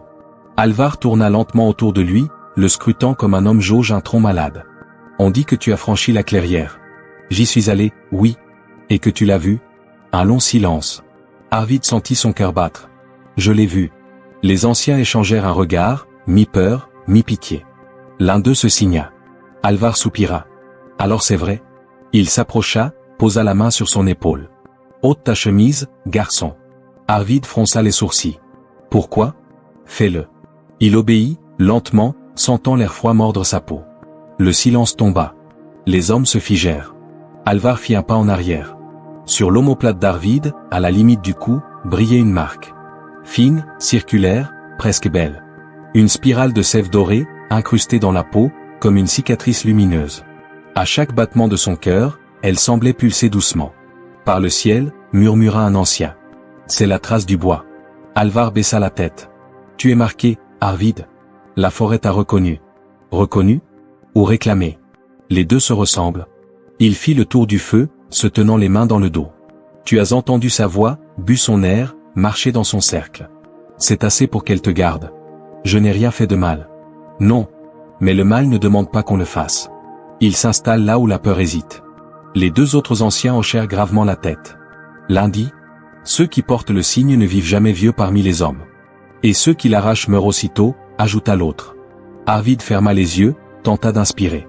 Alvar tourna lentement autour de lui, le scrutant comme un homme jauge un tronc malade. « On dit que tu as franchi la clairière. »« J'y suis allé, oui. »« Et que tu l'as vu ?» Un long silence. Arvid sentit son cœur battre. « Je l'ai vu. » Les anciens échangèrent un regard, mi-peur, mi-pitié. L'un d'eux se signa. Alvar soupira. « Alors c'est vrai ?» Il s'approcha, posa la main sur son épaule. « Ôte ta chemise, garçon. » Arvid fronça les sourcils. « Pourquoi ? Fais-le. » Il obéit, lentement, sentant l'air froid mordre sa peau. Le silence tomba. Les hommes se figèrent. Alvar fit un pas en arrière. Sur l'omoplate d'Arvid, à la limite du cou, brillait une marque. Fine, circulaire, presque belle. Une spirale de sève dorée, incrustée dans la peau, comme une cicatrice lumineuse. À chaque battement de son cœur, elle semblait pulser doucement. Par le ciel, murmura un ancien. C'est la trace du bois. Alvar baissa la tête. Tu es marqué, Arvid. La forêt t'a reconnu. Reconnu ? Ou réclamé ? Les deux se ressemblent. Il fit le tour du feu, se tenant les mains dans le dos. Tu as entendu sa voix, bu son air, marché dans son cercle. C'est assez pour qu'elle te garde. Je n'ai rien fait de mal. Non. Mais le mal ne demande pas qu'on le fasse. Il s'installe là où la peur hésite. Les deux autres anciens hochèrent gravement la tête. L'un dit, « Ceux qui portent le signe ne vivent jamais vieux parmi les hommes. Et ceux qui l'arrachent meurent aussitôt, » ajouta l'autre. Arvid ferma les yeux, tenta d'inspirer.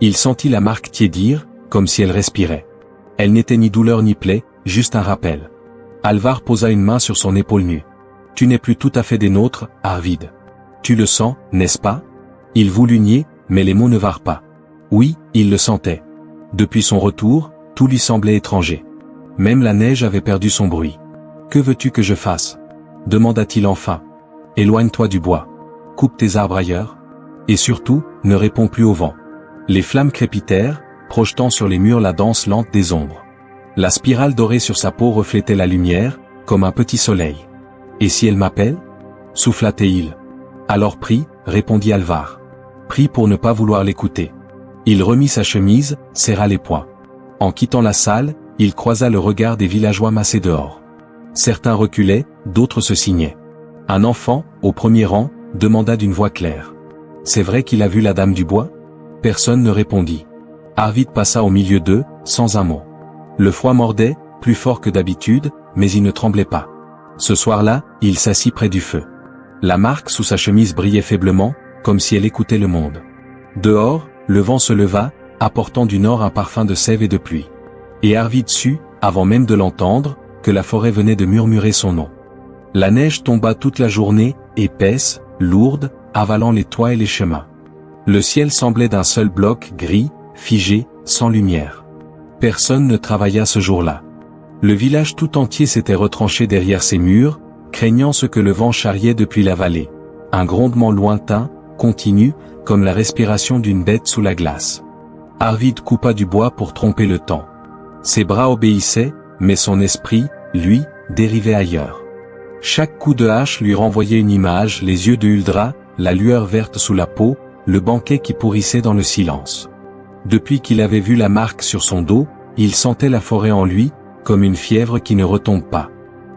Il sentit la marque tiédir, comme si elle respirait. Elle n'était ni douleur ni plaie, juste un rappel. Alvar posa une main sur son épaule nue. « Tu n'es plus tout à fait des nôtres, Arvid. Tu le sens, n'est-ce pas ?» Il voulut nier, mais les mots ne vinrent pas. Oui, il le sentait. Depuis son retour, tout lui semblait étranger. Même la neige avait perdu son bruit. « Que veux-tu que je fasse ?» demanda-t-il enfin. « Éloigne-toi du bois. Coupe tes arbres ailleurs. Et surtout, ne réponds plus au vent. » Les flammes crépitèrent, projetant sur les murs la danse lente des ombres. La spirale dorée sur sa peau reflétait la lumière, comme un petit soleil. « Et si elle m'appelle » souffla Théil. « Alors prie, répondit Alvar. Prie pour ne pas vouloir l'écouter. » Il remit sa chemise, serra les poings. En quittant la salle, il croisa le regard des villageois massés dehors. Certains reculaient, d'autres se signaient. Un enfant, au premier rang, demanda d'une voix claire. « C'est vrai qu'il a vu la dame du bois ?» Personne ne répondit. Arvid passa au milieu d'eux, sans un mot. Le froid mordait, plus fort que d'habitude, mais il ne tremblait pas. Ce soir-là, il s'assit près du feu. La marque sous sa chemise brillait faiblement, comme si elle écoutait le monde. Dehors, le vent se leva, apportant du nord un parfum de sève et de pluie. Et Arvid sut, avant même de l'entendre, que la forêt venait de murmurer son nom. La neige tomba toute la journée, épaisse, lourde, avalant les toits et les chemins. Le ciel semblait d'un seul bloc gris, figé, sans lumière. Personne ne travailla ce jour-là. Le village tout entier s'était retranché derrière ses murs, craignant ce que le vent charriait depuis la vallée. Un grondement lointain, continu, comme la respiration d'une bête sous la glace. Arvid coupa du bois pour tromper le temps. Ses bras obéissaient, mais son esprit, lui, dérivait ailleurs. Chaque coup de hache lui renvoyait une image, les yeux de Huldra, la lueur verte sous la peau, le banquet qui pourrissait dans le silence. Depuis qu'il avait vu la marque sur son dos, il sentait la forêt en lui, comme une fièvre qui ne retombe pas.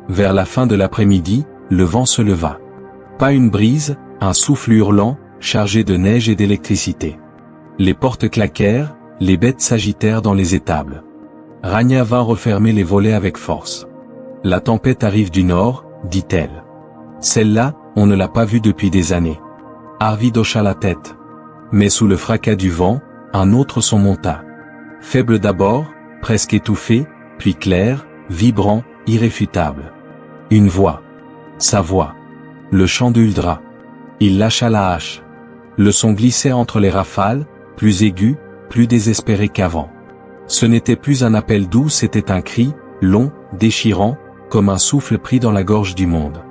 Vers la fin de l'après-midi, le vent se leva. Pas une brise, un souffle hurlant, chargé de neige et d'électricité. Les portes claquèrent, les bêtes s'agitèrent dans les étables. Ragna vint refermer les volets avec force. « La tempête arrive du nord, dit-elle. Celle-là, on ne l'a pas vue depuis des années. » Arvid hocha la tête. Mais sous le fracas du vent, un autre son monta. Faible d'abord, presque étouffé, puis clair, vibrant, irréfutable. Une voix. Sa voix. Le chant de Huldra. Il lâcha la hache. Le son glissait entre les rafales, plus aigu, plus désespéré qu'avant. Ce n'était plus un appel doux, c'était un cri, long, déchirant, comme un souffle pris dans la gorge du monde.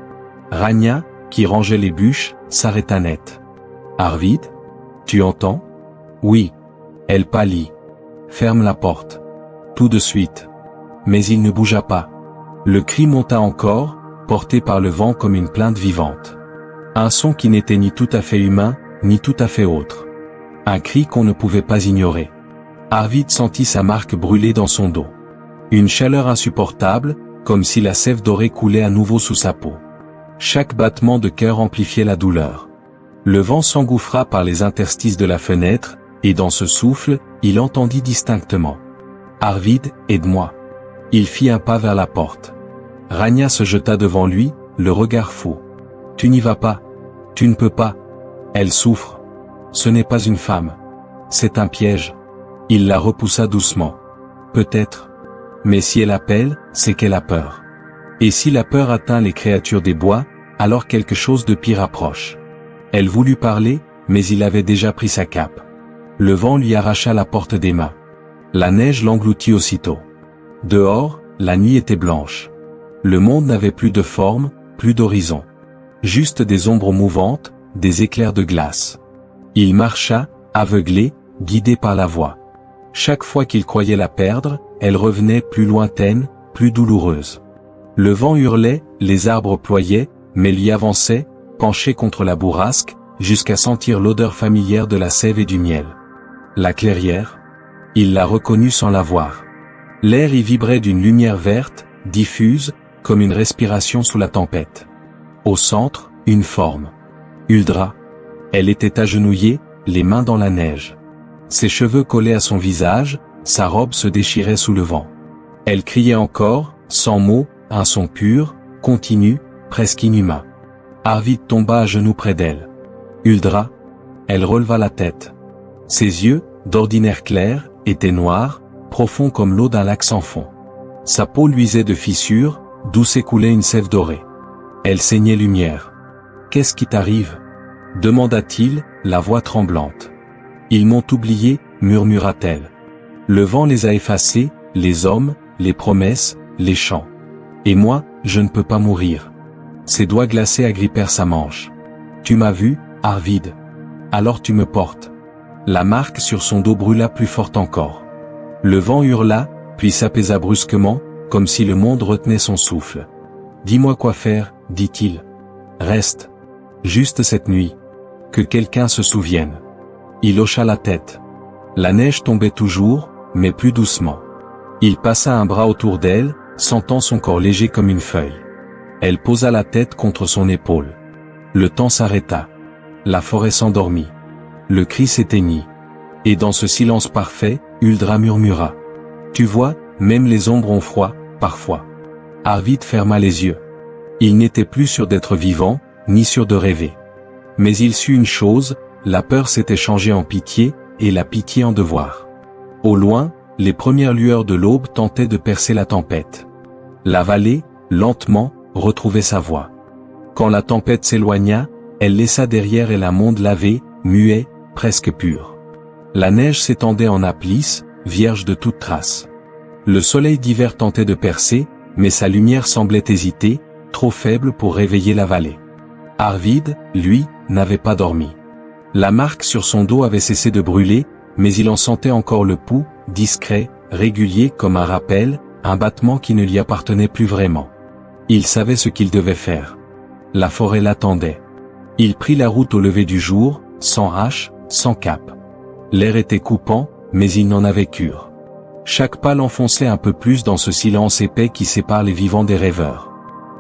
Ragna, qui rangeait les bûches, s'arrêta net. « Arvid ? Tu entends ? » ?»« Oui. » Elle pâlit. « Ferme la porte. » Tout de suite. Mais il ne bougea pas. Le cri monta encore, porté par le vent comme une plainte vivante. Un son qui n'était ni tout à fait humain, ni tout à fait autre. Un cri qu'on ne pouvait pas ignorer. Arvid sentit sa marque brûler dans son dos. Une chaleur insupportable, comme si la sève dorée coulait à nouveau sous sa peau. Chaque battement de cœur amplifiait la douleur. Le vent s'engouffra par les interstices de la fenêtre, et dans ce souffle, il entendit distinctement. « Arvid, aide-moi. » Il fit un pas vers la porte. Ragna se jeta devant lui, le regard fou. « Tu n'y vas pas. Tu ne peux pas. Elle souffre. Ce n'est pas une femme. C'est un piège. » Il la repoussa doucement. « Peut-être. Mais si elle appelle, c'est qu'elle a peur. Et si la peur atteint les créatures des bois, alors quelque chose de pire approche. » Elle voulut parler, mais il avait déjà pris sa cape. Le vent lui arracha la porte des mains. La neige l'engloutit aussitôt. Dehors, la nuit était blanche. Le monde n'avait plus de forme, plus d'horizon. Juste des ombres mouvantes, des éclairs de glace. Il marcha, aveuglé, guidé par la voix. Chaque fois qu'il croyait la perdre, elle revenait plus lointaine, plus douloureuse. Le vent hurlait, les arbres ployaient, mais lui avançait, penché contre la bourrasque, jusqu'à sentir l'odeur familière de la sève et du miel. La clairière. Il la reconnut sans la voir. L'air y vibrait d'une lumière verte, diffuse, comme une respiration sous la tempête. Au centre, une forme. Huldra. Elle était agenouillée, les mains dans la neige. Ses cheveux collaient à son visage, sa robe se déchirait sous le vent. Elle criait encore, sans mots, un son pur, continu, presque inhumain. Arvid tomba à genoux près d'elle. Huldra. Elle releva la tête. Ses yeux, d'ordinaire clairs, étaient noirs, profonds comme l'eau d'un lac sans fond. Sa peau luisait de fissures, d'où s'écoulait une sève dorée. Elle saignait lumière. « Qu'est-ce qui t'arrive » demanda-t-il, la voix tremblante. « Ils m'ont oublié, murmura-t-elle. Le vent les a effacés, les hommes, les promesses, les chants. Et moi, je ne peux pas mourir. » Ses doigts glacés agrippèrent sa manche. « Tu m'as vu, Arvid. Alors tu me portes. » La marque sur son dos brûla plus forte encore. Le vent hurla, puis s'apaisa brusquement, comme si le monde retenait son souffle. « Dis-moi quoi faire, » dit-il. « Reste. Juste cette nuit. Que quelqu'un se souvienne. » Il hocha la tête. La neige tombait toujours, mais plus doucement. Il passa un bras autour d'elle, sentant son corps léger comme une feuille. Elle posa la tête contre son épaule. Le temps s'arrêta. La forêt s'endormit. Le cri s'éteignit. Et dans ce silence parfait, Huldra murmura. « Tu vois, même les ombres ont froid, parfois. » Arvid ferma les yeux. Il n'était plus sûr d'être vivant, ni sûr de rêver. Mais il sut une chose, la peur s'était changée en pitié, et la pitié en devoir. Au loin, les premières lueurs de l'aube tentaient de percer la tempête. La vallée, lentement, retrouvait sa voie. Quand la tempête s'éloigna, elle laissa derrière elle un monde lavé, muet, presque pur. La neige s'étendait en nappes lisses, vierge de toute trace. Le soleil d'hiver tentait de percer, mais sa lumière semblait hésiter, trop faible pour réveiller la vallée. Arvid, lui, n'avait pas dormi. La marque sur son dos avait cessé de brûler, mais il en sentait encore le pouls, discret, régulier comme un rappel, un battement qui ne lui appartenait plus vraiment. Il savait ce qu'il devait faire. La forêt l'attendait. Il prit la route au lever du jour, sans hache, sans cap. L'air était coupant, mais il n'en avait cure. Chaque pas l'enfonçait un peu plus dans ce silence épais qui sépare les vivants des rêveurs.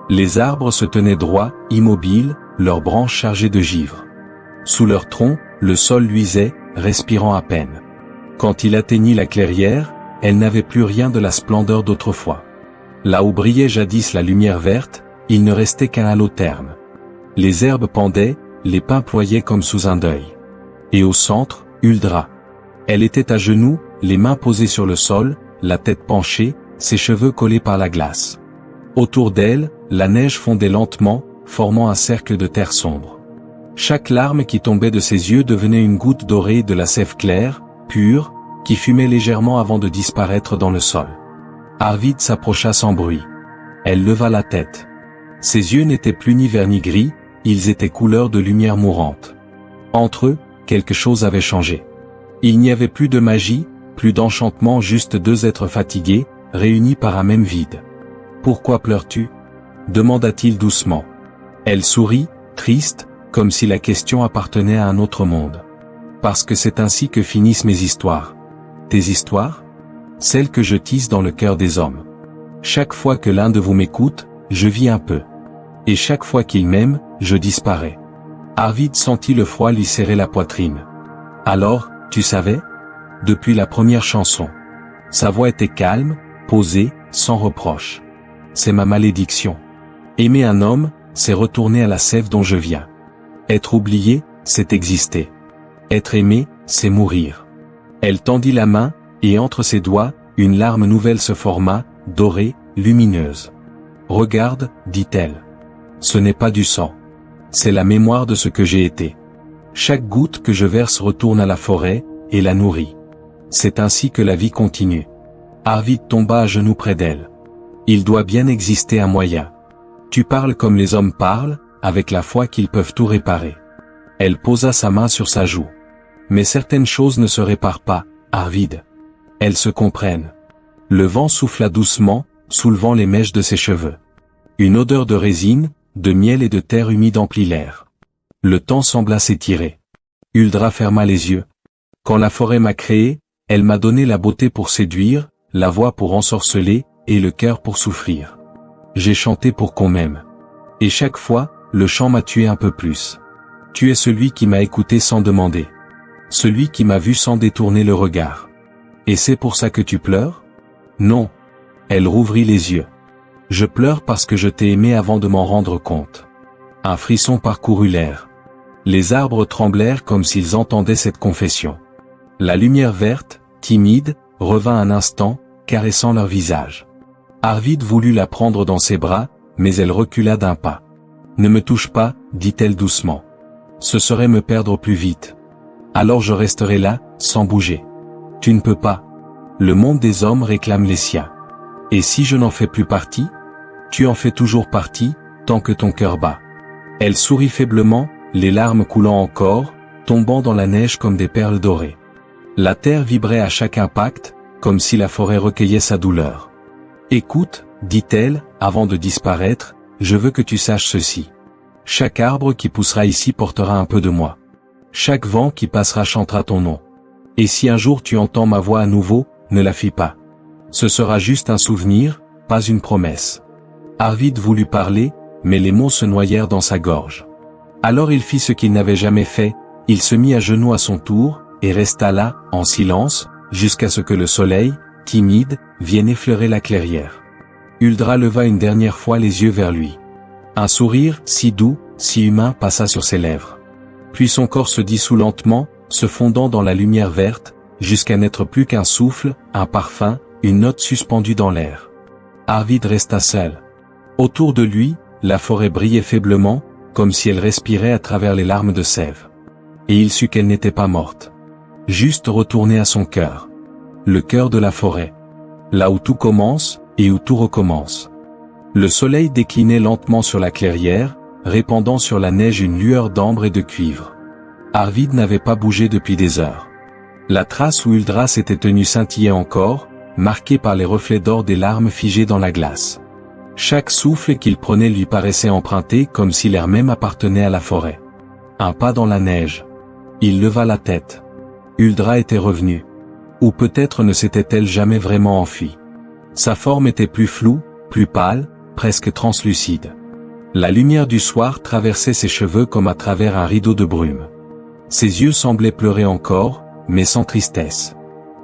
Les arbres se tenaient droits, immobiles, leurs branches chargées de givre. Sous leurs troncs, le sol luisait, respirant à peine. Quand il atteignit la clairière, elle n'avait plus rien de la splendeur d'autrefois. Là où brillait jadis la lumière verte, il ne restait qu'un halo terne. Les herbes pendaient, les pins ployaient comme sous un deuil. Et au centre, Huldra. Elle était à genoux, les mains posées sur le sol, la tête penchée, ses cheveux collés par la glace. Autour d'elle, la neige fondait lentement, formant un cercle de terre sombre. Chaque larme qui tombait de ses yeux devenait une goutte dorée de la sève claire, pure, qui fumait légèrement avant de disparaître dans le sol. Arvid s'approcha sans bruit. Elle leva la tête. Ses yeux n'étaient plus ni verts ni gris, ils étaient couleur de lumière mourante. Entre eux, quelque chose avait changé. Il n'y avait plus de magie, plus d'enchantement, juste deux êtres fatigués, réunis par un même vide. « Pourquoi pleures-tu » demanda-t-il doucement. Elle sourit, triste, comme si la question appartenait à un autre monde. « Parce que c'est ainsi que finissent mes histoires. » « Tes histoires ? Celles que je tisse dans le cœur des hommes. Chaque fois que l'un de vous m'écoute, je vis un peu. Et chaque fois qu'il m'aime, je disparais. » Arvid sentit le froid lui serrer la poitrine. « Alors, tu savais ? Depuis la première chanson. » Sa voix était calme, posée, sans reproche. « C'est ma malédiction. Aimer un homme, c'est retourner à la sève dont je viens. Être oublié, c'est exister. Être aimé, c'est mourir. » Elle tendit la main, et entre ses doigts, une larme nouvelle se forma, dorée, lumineuse. « Regarde, dit-elle. Ce n'est pas du sang. C'est la mémoire de ce que j'ai été. Chaque goutte que je verse retourne à la forêt, et la nourrit. C'est ainsi que la vie continue. » Arvid tomba à genoux près d'elle. « Il doit bien exister un moyen. Tu parles comme les hommes parlent, avec la foi qu'ils peuvent tout réparer. » Elle posa sa main sur sa joue. « Mais certaines choses ne se réparent pas, Arvid. Elles se comprennent. » Le vent souffla doucement, soulevant les mèches de ses cheveux. Une odeur de résine, de miel et de terre humide emplit l'air. Le temps sembla s'étirer. Huldra ferma les yeux. « Quand la forêt m'a créé, elle m'a donné la beauté pour séduire, la voix pour ensorceler, et le cœur pour souffrir. J'ai chanté pour qu'on m'aime. Et chaque fois, le chant m'a tué un peu plus. Tu es celui qui m'a écouté sans demander. Celui qui m'a vu sans détourner le regard. Et c'est pour ça que tu pleures? Non. Elle rouvrit les yeux. Je pleure parce que je t'ai aimé avant de m'en rendre compte. Un frisson parcourut l'air. Les arbres tremblèrent comme s'ils entendaient cette confession. La lumière verte, timide, revint un instant, caressant leur visage. Arvid voulut la prendre dans ses bras, mais elle recula d'un pas. Ne me touche pas, dit-elle doucement. Ce serait me perdre plus vite. Alors je resterai là, sans bouger. Tu ne peux pas. Le monde des hommes réclame les siens. Et si je n'en fais plus partie? Tu en fais toujours partie, tant que ton cœur bat. Elle sourit faiblement, les larmes coulant encore, tombant dans la neige comme des perles dorées. La terre vibrait à chaque impact, comme si la forêt recueillait sa douleur. Écoute, dit-elle, avant de disparaître, je veux que tu saches ceci. Chaque arbre qui poussera ici portera un peu de moi. Chaque vent qui passera chantera ton nom. Et si un jour tu entends ma voix à nouveau, ne la fie pas. Ce sera juste un souvenir, pas une promesse. Arvid voulut parler, mais les mots se noyèrent dans sa gorge. Alors il fit ce qu'il n'avait jamais fait, il se mit à genoux à son tour, et resta là, en silence, jusqu'à ce que le soleil, timide, vienne effleurer la clairière. Huldra leva une dernière fois les yeux vers lui. Un sourire, si doux, si humain, passa sur ses lèvres. Puis son corps se dissout lentement, se fondant dans la lumière verte, jusqu'à n'être plus qu'un souffle, un parfum, une note suspendue dans l'air. Arvid resta seul. Autour de lui, la forêt brillait faiblement, comme si elle respirait à travers les larmes de sève. Et il sut qu'elle n'était pas morte. Juste retournée à son cœur. Le cœur de la forêt. Là où tout commence, et où tout recommence. Le soleil déclinait lentement sur la clairière, répandant sur la neige une lueur d'ambre et de cuivre. Arvid n'avait pas bougé depuis des heures. La trace où Huldra s'était tenue scintillait encore, marquée par les reflets d'or des larmes figées dans la glace. Chaque souffle qu'il prenait lui paraissait emprunté comme si l'air même appartenait à la forêt. Un pas dans la neige. Il leva la tête. Huldra était revenue. Ou peut-être ne s'était-elle jamais vraiment enfuie. Sa forme était plus floue, plus pâle, presque translucide. La lumière du soir traversait ses cheveux comme à travers un rideau de brume. Ses yeux semblaient pleurer encore, mais sans tristesse.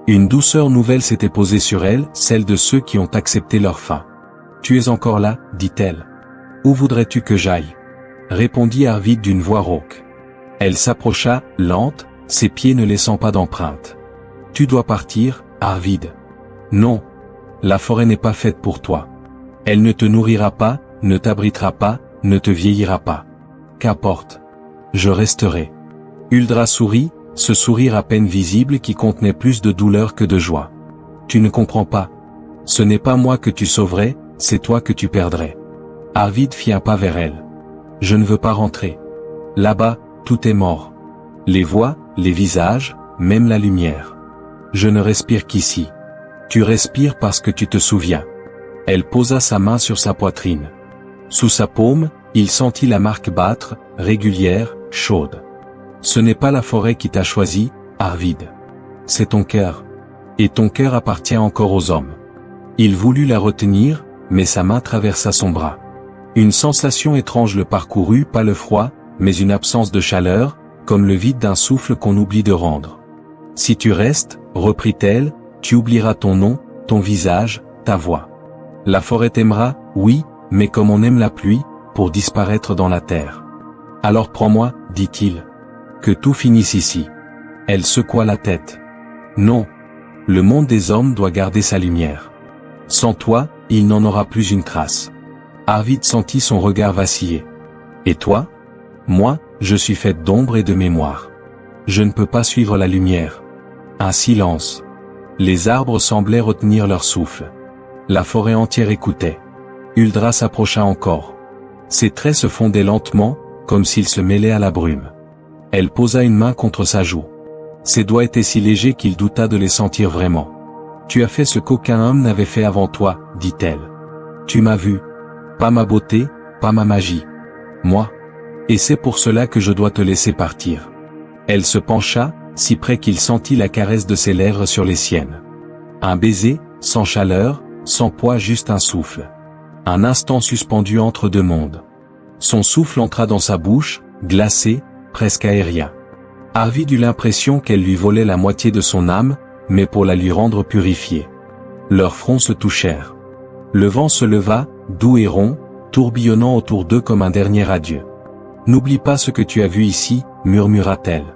Une douceur nouvelle s'était posée sur elle, celle de ceux qui ont accepté leur fin. « Tu es encore là, dit-elle. Où voudrais-tu que j'aille » répondit Arvid d'une voix rauque. Elle s'approcha, lente, ses pieds ne laissant pas d'empreinte. « Tu dois partir, Arvid. »« Non. La forêt n'est pas faite pour toi. Elle ne te nourrira pas, ne t'abritera pas, ne te vieillira pas. Qu'importe. Je resterai. » Huldra sourit, ce sourire à peine visible qui contenait plus de douleur que de joie. « Tu ne comprends pas. Ce n'est pas moi que tu sauverais, c'est toi que tu perdrais. » Arvid fit un pas vers elle. « Je ne veux pas rentrer. Là-bas, tout est mort. Les voix, les visages, même la lumière. Je ne respire qu'ici. Tu respires parce que tu te souviens. » Elle posa sa main sur sa poitrine. Sous sa paume, il sentit la marque battre, régulière, chaude. « Ce n'est pas la forêt qui t'a choisi, Arvid. C'est ton cœur. Et ton cœur appartient encore aux hommes. » Il voulut la retenir, mais sa main traversa son bras. Une sensation étrange le parcourut, pas le froid, mais une absence de chaleur, comme le vide d'un souffle qu'on oublie de rendre. « Si tu restes, reprit-elle, tu oublieras ton nom, ton visage, ta voix. La forêt t'aimera, oui, mais comme on aime la pluie, pour disparaître dans la terre. Alors prends-moi, dit-il. Que tout finisse ici. » Elle secoua la tête. « Non. Le monde des hommes doit garder sa lumière. Sans toi, il n'en aura plus une trace. » Arvid sentit son regard vaciller. « Et toi ? Moi, je suis faite d'ombre et de mémoire. Je ne peux pas suivre la lumière. » Un silence. Les arbres semblaient retenir leur souffle. La forêt entière écoutait. Huldra s'approcha encore. Ses traits se fondaient lentement, comme s'ils se mêlaient à la brume. Elle posa une main contre sa joue. Ses doigts étaient si légers qu'il douta de les sentir vraiment. « Tu as fait ce qu'aucun homme n'avait fait avant toi, dit-elle. Tu m'as vu. Pas ma beauté, pas ma magie. Moi. Et c'est pour cela que je dois te laisser partir. » Elle se pencha, si près qu'il sentit la caresse de ses lèvres sur les siennes. Un baiser, sans chaleur, sans poids, juste un souffle. Un instant suspendu entre deux mondes. Son souffle entra dans sa bouche, glacé, presque aérien. Arvid eut l'impression qu'elle lui volait la moitié de son âme, mais pour la lui rendre purifiée. Leurs fronts se touchèrent. Le vent se leva, doux et rond, tourbillonnant autour d'eux comme un dernier adieu. « N'oublie pas ce que tu as vu ici, murmura-t-elle.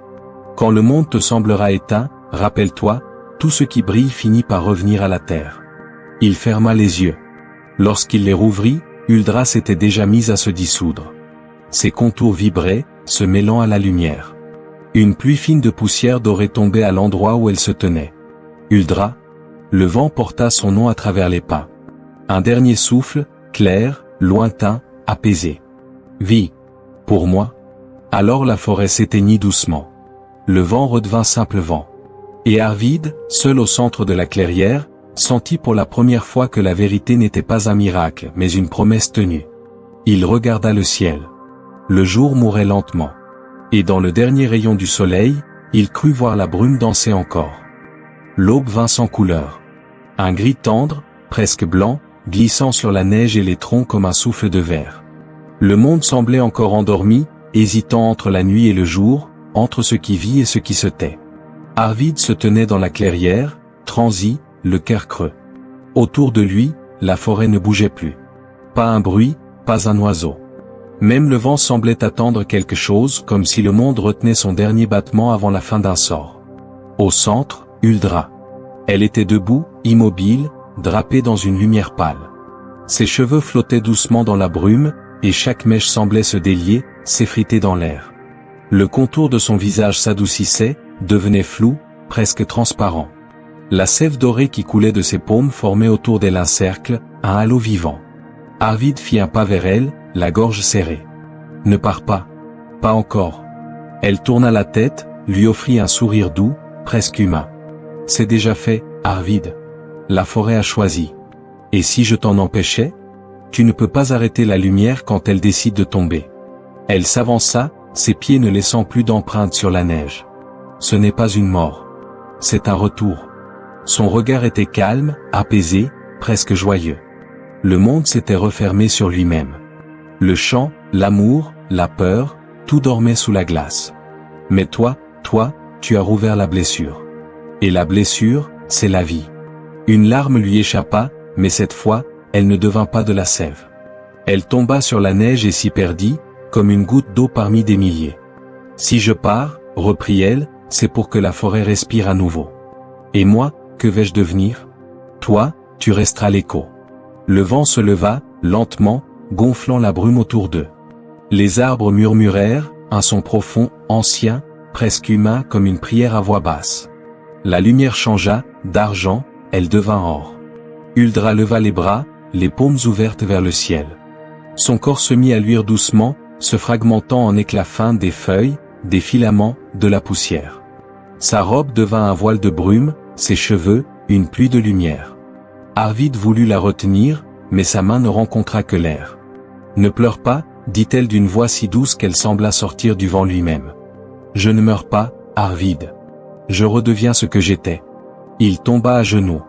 Quand le monde te semblera éteint, rappelle-toi, tout ce qui brille finit par revenir à la terre. » Il ferma les yeux. Lorsqu'il les rouvrit, Huldra s'était déjà mise à se dissoudre. Ses contours vibraient, se mêlant à la lumière. Une pluie fine de poussière dorée tombait à l'endroit où elle se tenait. Huldra. Le vent porta son nom à travers les pins. Un dernier souffle, clair, lointain, apaisé. Vie. Pour moi. Alors la forêt s'éteignit doucement. Le vent redevint simple vent. Et Arvid, seul au centre de la clairière, sentit pour la première fois que la vérité n'était pas un miracle, mais une promesse tenue. Il regarda le ciel. Le jour mourait lentement. Et dans le dernier rayon du soleil, il crut voir la brume danser encore. L'aube vint sans couleur. Un gris tendre, presque blanc, glissant sur la neige et les troncs comme un souffle de verre. Le monde semblait encore endormi, hésitant entre la nuit et le jour, entre ce qui vit et ce qui se tait. Arvid se tenait dans la clairière, transi, le cœur creux. Autour de lui, la forêt ne bougeait plus. Pas un bruit, pas un oiseau. Même le vent semblait attendre quelque chose, comme si le monde retenait son dernier battement avant la fin d'un sort. Au centre, Huldra. Elle était debout, immobile, drapée dans une lumière pâle. Ses cheveux flottaient doucement dans la brume, et chaque mèche semblait se délier, s'effriter dans l'air. Le contour de son visage s'adoucissait, devenait flou, presque transparent. La sève dorée qui coulait de ses paumes formait autour d'elle un cercle, un halo vivant. Arvid fit un pas vers elle, la gorge serrée. « Ne pars pas. Pas encore. » Elle tourna la tête, lui offrit un sourire doux, presque humain. « C'est déjà fait, Arvid. La forêt a choisi. Et si je t'en empêchais ? Tu ne peux pas arrêter la lumière quand elle décide de tomber. » Elle s'avança, ses pieds ne laissant plus d'empreintes sur la neige. « Ce n'est pas une mort. C'est un retour. » Son regard était calme, apaisé, presque joyeux. Le monde s'était refermé sur lui-même. Le chant, l'amour, la peur, tout dormait sous la glace. Mais toi, tu as rouvert la blessure. Et la blessure, c'est la vie. Une larme lui échappa, mais cette fois, elle ne devint pas de la sève. Elle tomba sur la neige et s'y perdit, comme une goutte d'eau parmi des milliers. « Si je pars, reprit-elle, c'est pour que la forêt respire à nouveau. Et moi, que vais-je devenir ? Toi, tu resteras l'écho. » Le vent se leva, lentement, gonflant la brume autour d'eux. Les arbres murmurèrent, un son profond, ancien, presque humain comme une prière à voix basse. La lumière changea, d'argent, elle devint or. Huldra leva les bras, les paumes ouvertes vers le ciel. Son corps se mit à luire doucement, se fragmentant en éclats fins des feuilles, des filaments, de la poussière. Sa robe devint un voile de brume, ses cheveux, une pluie de lumière. Arvid voulut la retenir, mais sa main ne rencontra que l'air. « Ne pleure pas, dit-elle d'une voix si douce qu'elle sembla sortir du vent lui-même. Je ne meurs pas, Arvid. Je redeviens ce que j'étais. » Il tomba à genoux.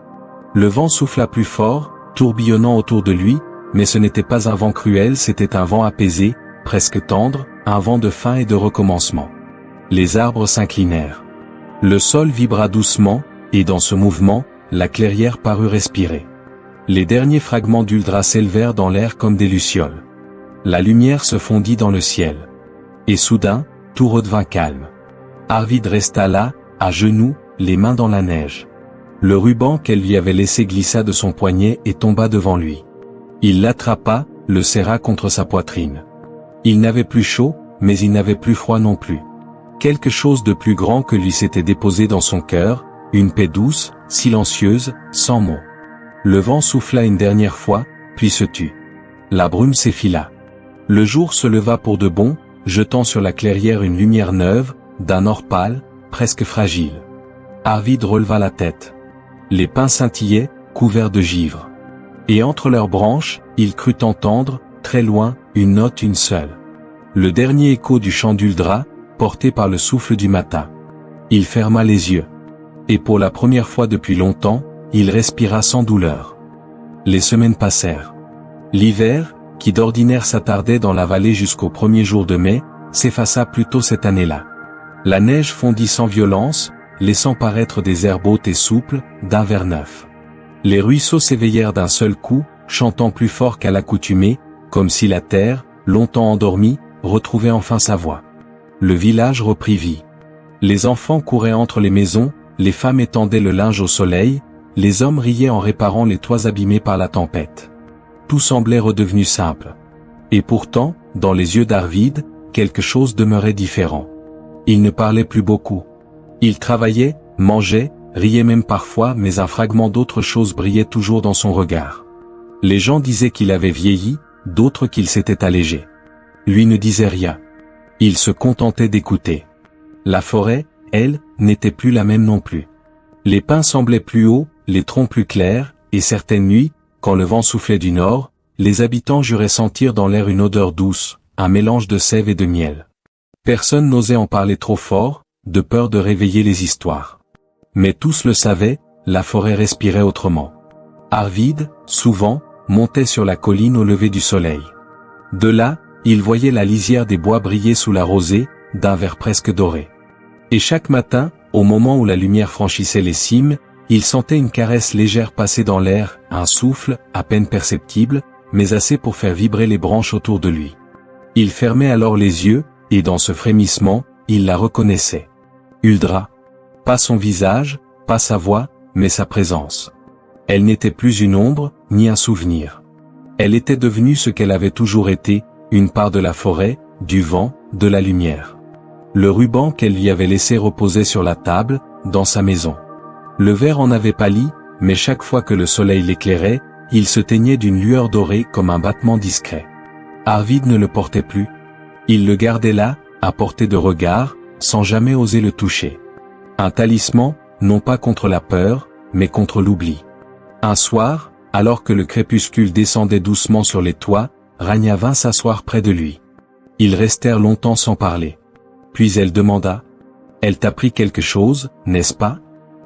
Le vent souffla plus fort, tourbillonnant autour de lui, mais ce n'était pas un vent cruel, c'était un vent apaisé, presque tendre, un vent de fin et de recommencement. Les arbres s'inclinèrent. Le sol vibra doucement, et dans ce mouvement, la clairière parut respirer. Les derniers fragments d'Huldra s'élevèrent dans l'air comme des lucioles. La lumière se fondit dans le ciel. Et soudain, tout redevint calme. Arvid resta là, à genoux, les mains dans la neige. Le ruban qu'elle lui avait laissé glissa de son poignet et tomba devant lui. Il l'attrapa, le serra contre sa poitrine. Il n'avait plus chaud, mais il n'avait plus froid non plus. Quelque chose de plus grand que lui s'était déposé dans son cœur, une paix douce, silencieuse, sans mots. Le vent souffla une dernière fois, puis se tut. La brume s'effila. Le jour se leva pour de bon, jetant sur la clairière une lumière neuve, d'un or pâle, presque fragile. Arvid releva la tête. Les pins scintillaient, couverts de givre. Et entre leurs branches, il crut entendre, très loin, une note une seule. Le dernier écho du chant d'Huldra, porté par le souffle du matin. Il ferma les yeux. Et pour la première fois depuis longtemps, il respira sans douleur. Les semaines passèrent. L'hiver, qui d'ordinaire s'attardait dans la vallée jusqu'au premier jour de mai, s'effaça plus tôt cette année-là. La neige fondit sans violence, laissant paraître des herbes hautes et souples, d'un vert neuf. Les ruisseaux s'éveillèrent d'un seul coup, chantant plus fort qu'à l'accoutumée, comme si la terre, longtemps endormie, retrouvait enfin sa voix. Le village reprit vie. Les enfants couraient entre les maisons, les femmes étendaient le linge au soleil, les hommes riaient en réparant les toits abîmés par la tempête. Tout semblait redevenu simple. Et pourtant, dans les yeux d'Arvid, quelque chose demeurait différent. Il ne parlait plus beaucoup. Il travaillait, mangeait, riait même parfois, mais un fragment d'autre chose brillait toujours dans son regard. Les gens disaient qu'il avait vieilli, d'autres qu'il s'était allégé. Lui ne disait rien. Il se contentait d'écouter. La forêt, elle, n'était plus la même non plus. Les pins semblaient plus hauts, les troncs plus clairs, et certaines nuits, quand le vent soufflait du nord, les habitants juraient sentir dans l'air une odeur douce, un mélange de sève et de miel. Personne n'osait en parler trop fort, de peur de réveiller les histoires. Mais tous le savaient, la forêt respirait autrement. Arvid, souvent, montait sur la colline au lever du soleil. De là, il voyait la lisière des bois briller sous la rosée, d'un vert presque doré. Et chaque matin, au moment où la lumière franchissait les cimes, il sentait une caresse légère passer dans l'air, un souffle, à peine perceptible, mais assez pour faire vibrer les branches autour de lui. Il fermait alors les yeux, et dans ce frémissement, il la reconnaissait. Huldra. Pas son visage, pas sa voix, mais sa présence. Elle n'était plus une ombre, ni un souvenir. Elle était devenue ce qu'elle avait toujours été, une part de la forêt, du vent, de la lumière. Le ruban qu'elle lui avait laissé reposait sur la table, dans sa maison. Le verre en avait pâli, mais chaque fois que le soleil l'éclairait, il se teignait d'une lueur dorée comme un battement discret. Arvid ne le portait plus. Il le gardait là, à portée de regard, sans jamais oser le toucher. Un talisman, non pas contre la peur, mais contre l'oubli. Un soir, alors que le crépuscule descendait doucement sur les toits, Rania vint s'asseoir près de lui. Ils restèrent longtemps sans parler. Puis elle demanda : « Elle t'a pris quelque chose, n'est-ce pas ?»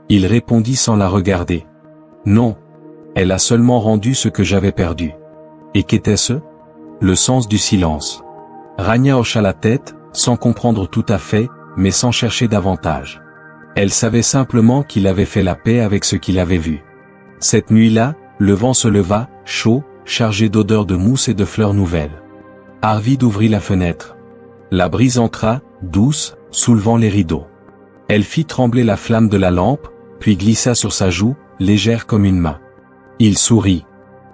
Il répondit sans la regarder : « Non. Elle a seulement rendu ce que j'avais perdu. » Et qu'était-ce ? Le sens du silence. Rania hocha la tête, sans comprendre tout à fait, mais sans chercher davantage. Elle savait simplement qu'il avait fait la paix avec ce qu'il avait vu. Cette nuit-là, le vent se leva, chaud, chargé d'odeurs de mousse et de fleurs nouvelles. Arvid ouvrit la fenêtre. La brise entra, douce, soulevant les rideaux. Elle fit trembler la flamme de la lampe, puis glissa sur sa joue, légère comme une main. Il sourit.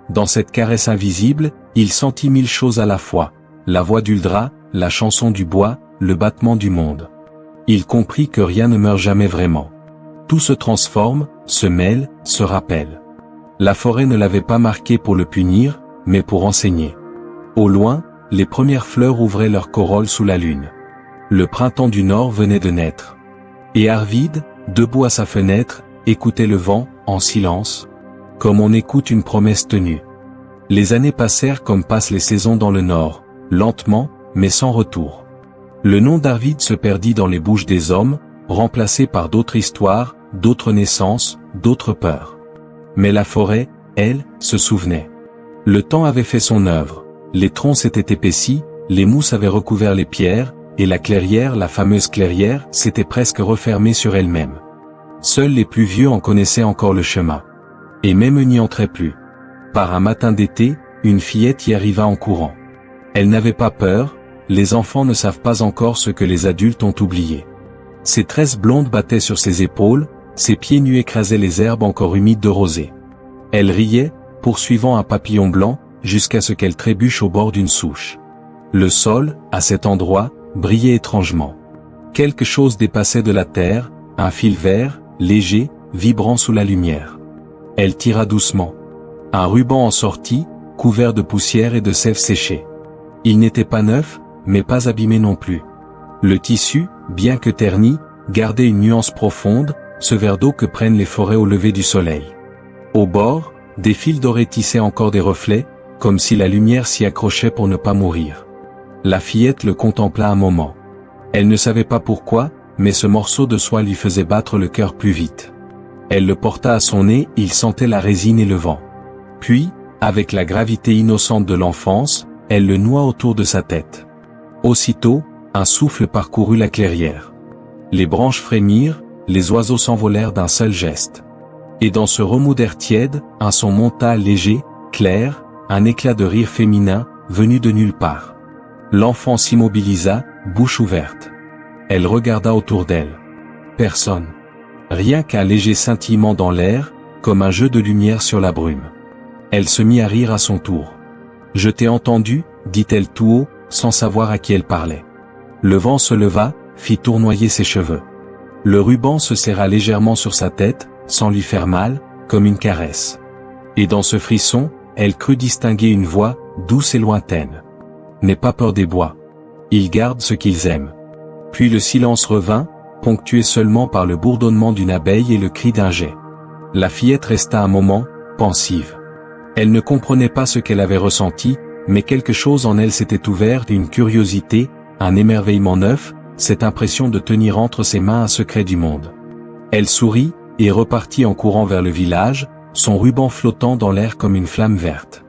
Dans cette caresse invisible, il sentit mille choses à la fois, la voix d'Huldra, la chanson du bois, le battement du monde. Il comprit que rien ne meurt jamais vraiment. Tout se transforme, se mêle, se rappelle. La forêt ne l'avait pas marqué pour le punir, mais pour enseigner. Au loin, les premières fleurs ouvraient leurs corolles sous la lune. Le printemps du Nord venait de naître. Et Arvid, debout à sa fenêtre, écoutait le vent, en silence, comme on écoute une promesse tenue. Les années passèrent comme passent les saisons dans le Nord, lentement, mais sans retour. Le nom d'Arvid se perdit dans les bouches des hommes, remplacé par d'autres histoires, d'autres naissances, d'autres peurs. Mais la forêt, elle, se souvenait. Le temps avait fait son œuvre, les troncs s'étaient épaissis, les mousses avaient recouvert les pierres, et la clairière, la fameuse clairière, s'était presque refermée sur elle-même. Seuls les plus vieux en connaissaient encore le chemin. Et même n'y entraient plus. Par un matin d'été, une fillette y arriva en courant. Elle n'avait pas peur, les enfants ne savent pas encore ce que les adultes ont oublié. Ses tresses blondes battaient sur ses épaules, ses pieds nus écrasaient les herbes encore humides de rosée. Elle riait, poursuivant un papillon blanc, jusqu'à ce qu'elle trébuche au bord d'une souche. Le sol, à cet endroit, brillait étrangement. Quelque chose dépassait de la terre, un fil vert, léger, vibrant sous la lumière. Elle tira doucement. Un ruban en sortit, couvert de poussière et de sève séchée. Il n'était pas neuf, mais pas abîmé non plus. Le tissu, bien que terni, gardait une nuance profonde, ce vert d'eau que prennent les forêts au lever du soleil. Au bord, des fils dorés tissaient encore des reflets, comme si la lumière s'y accrochait pour ne pas mourir. La fillette le contempla un moment. Elle ne savait pas pourquoi, mais ce morceau de soie lui faisait battre le cœur plus vite. Elle le porta à son nez, il sentait la résine et le vent. Puis, avec la gravité innocente de l'enfance, elle le noua autour de sa tête. Aussitôt, Un souffle parcourut la clairière. Les branches frémirent, les oiseaux s'envolèrent d'un seul geste. Et dans ce remous d'air tiède, un son monta léger, clair, un éclat de rire féminin, venu de nulle part. L'enfant s'immobilisa, bouche ouverte. Elle regarda autour d'elle. Personne. Rien qu'un léger scintillement dans l'air, comme un jeu de lumière sur la brume. Elle se mit à rire à son tour. « Je t'ai entendu » dit-elle tout haut, sans savoir à qui elle parlait. Le vent se leva, fit tournoyer ses cheveux. Le ruban se serra légèrement sur sa tête, sans lui faire mal, comme une caresse. Et dans ce frisson, elle crut distinguer une voix, douce et lointaine. « N'aie pas peur des bois. Ils gardent ce qu'ils aiment. » Puis le silence revint, ponctué seulement par le bourdonnement d'une abeille et le cri d'un geai. La fillette resta un moment, pensive. Elle ne comprenait pas ce qu'elle avait ressenti, mais quelque chose en elle s'était ouvert, une curiosité, un émerveillement neuf, cette impression de tenir entre ses mains un secret du monde. Elle sourit, et repartit en courant vers le village, son ruban flottant dans l'air comme une flamme verte.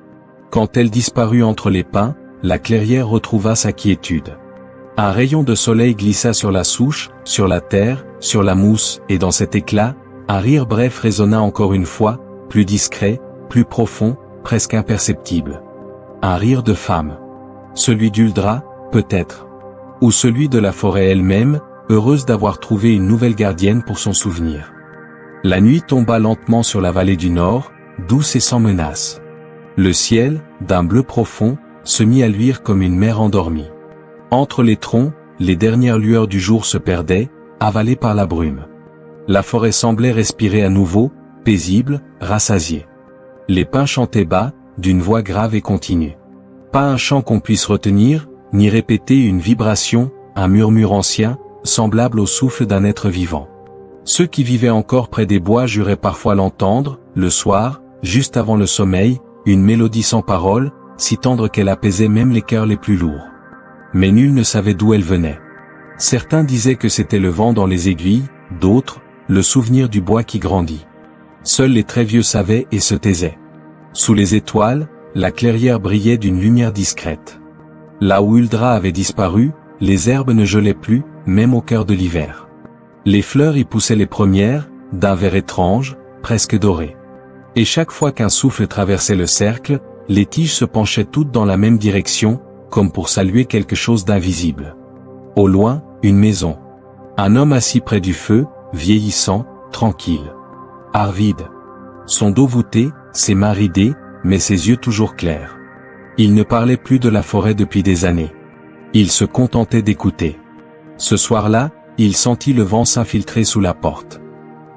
Quand elle disparut entre les pins, la clairière retrouva sa quiétude. Un rayon de soleil glissa sur la souche, sur la terre, sur la mousse, et dans cet éclat, un rire bref résonna encore une fois, plus discret, plus profond, presque imperceptible. Un rire de femme. Celui d'Huldra, peut-être. Ou celui de la forêt elle-même, heureuse d'avoir trouvé une nouvelle gardienne pour son souvenir. La nuit tomba lentement sur la vallée du Nord, douce et sans menace. Le ciel, d'un bleu profond, se mit à luire comme une mer endormie. Entre les troncs, les dernières lueurs du jour se perdaient, avalées par la brume. La forêt semblait respirer à nouveau, paisible, rassasiée. Les pins chantaient bas, d'une voix grave et continue. Pas un chant qu'on puisse retenir, ni répéter une vibration, un murmure ancien, semblable au souffle d'un être vivant. Ceux qui vivaient encore près des bois juraient parfois l'entendre, le soir, juste avant le sommeil, une mélodie sans parole, si tendre qu'elle apaisait même les cœurs les plus lourds. Mais nul ne savait d'où elle venait. Certains disaient que c'était le vent dans les aiguilles, d'autres, le souvenir du bois qui grandit. Seuls les très vieux savaient et se taisaient. Sous les étoiles, la clairière brillait d'une lumière discrète. Là où Huldra avait disparu, les herbes ne gelaient plus, même au cœur de l'hiver. Les fleurs y poussaient les premières, d'un vert étrange, presque doré. Et chaque fois qu'un souffle traversait le cercle, les tiges se penchaient toutes dans la même direction, comme pour saluer quelque chose d'invisible. Au loin, une maison. Un homme assis près du feu, vieillissant, tranquille. Arvide. Son dos voûté, ses mains ridées, mais ses yeux toujours clairs. Il ne parlait plus de la forêt depuis des années. Il se contentait d'écouter. Ce soir-là, il sentit le vent s'infiltrer sous la porte.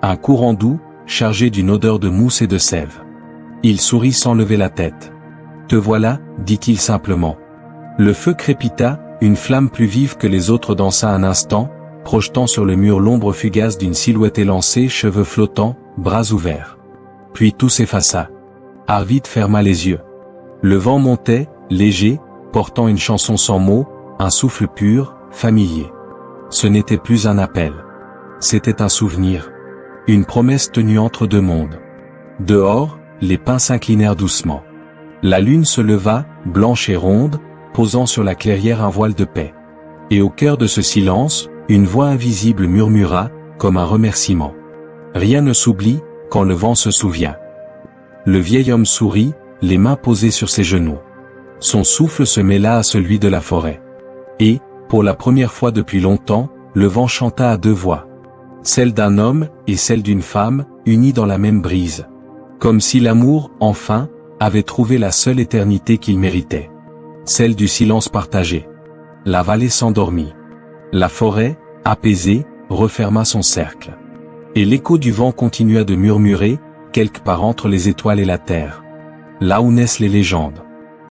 Un courant doux, chargé d'une odeur de mousse et de sève. Il sourit sans lever la tête. « Te voilà » dit-il simplement. Le feu crépita, une flamme plus vive que les autres dansa un instant, projetant sur le mur l'ombre fugace d'une silhouette élancée, cheveux flottants, bras ouverts. Puis tout s'effaça. Arvid ferma les yeux. Le vent montait, léger, portant une chanson sans mots, un souffle pur, familier. Ce n'était plus un appel. C'était un souvenir. Une promesse tenue entre deux mondes. Dehors, les pins s'inclinèrent doucement. La lune se leva, blanche et ronde, posant sur la clairière un voile de paix. Et au cœur de ce silence, une voix invisible murmura, comme un remerciement. Rien ne s'oublie, quand le vent se souvient. Le vieil homme sourit, les mains posées sur ses genoux. Son souffle se mêla à celui de la forêt. Et, pour la première fois depuis longtemps, le vent chanta à deux voix. Celle d'un homme, et celle d'une femme, unies dans la même brise. Comme si l'amour, enfin, avait trouvé la seule éternité qu'il méritait. Celle du silence partagé. La vallée s'endormit. La forêt, apaisée, referma son cercle. Et l'écho du vent continua de murmurer, quelque part entre les étoiles et la terre. Là où naissent les légendes.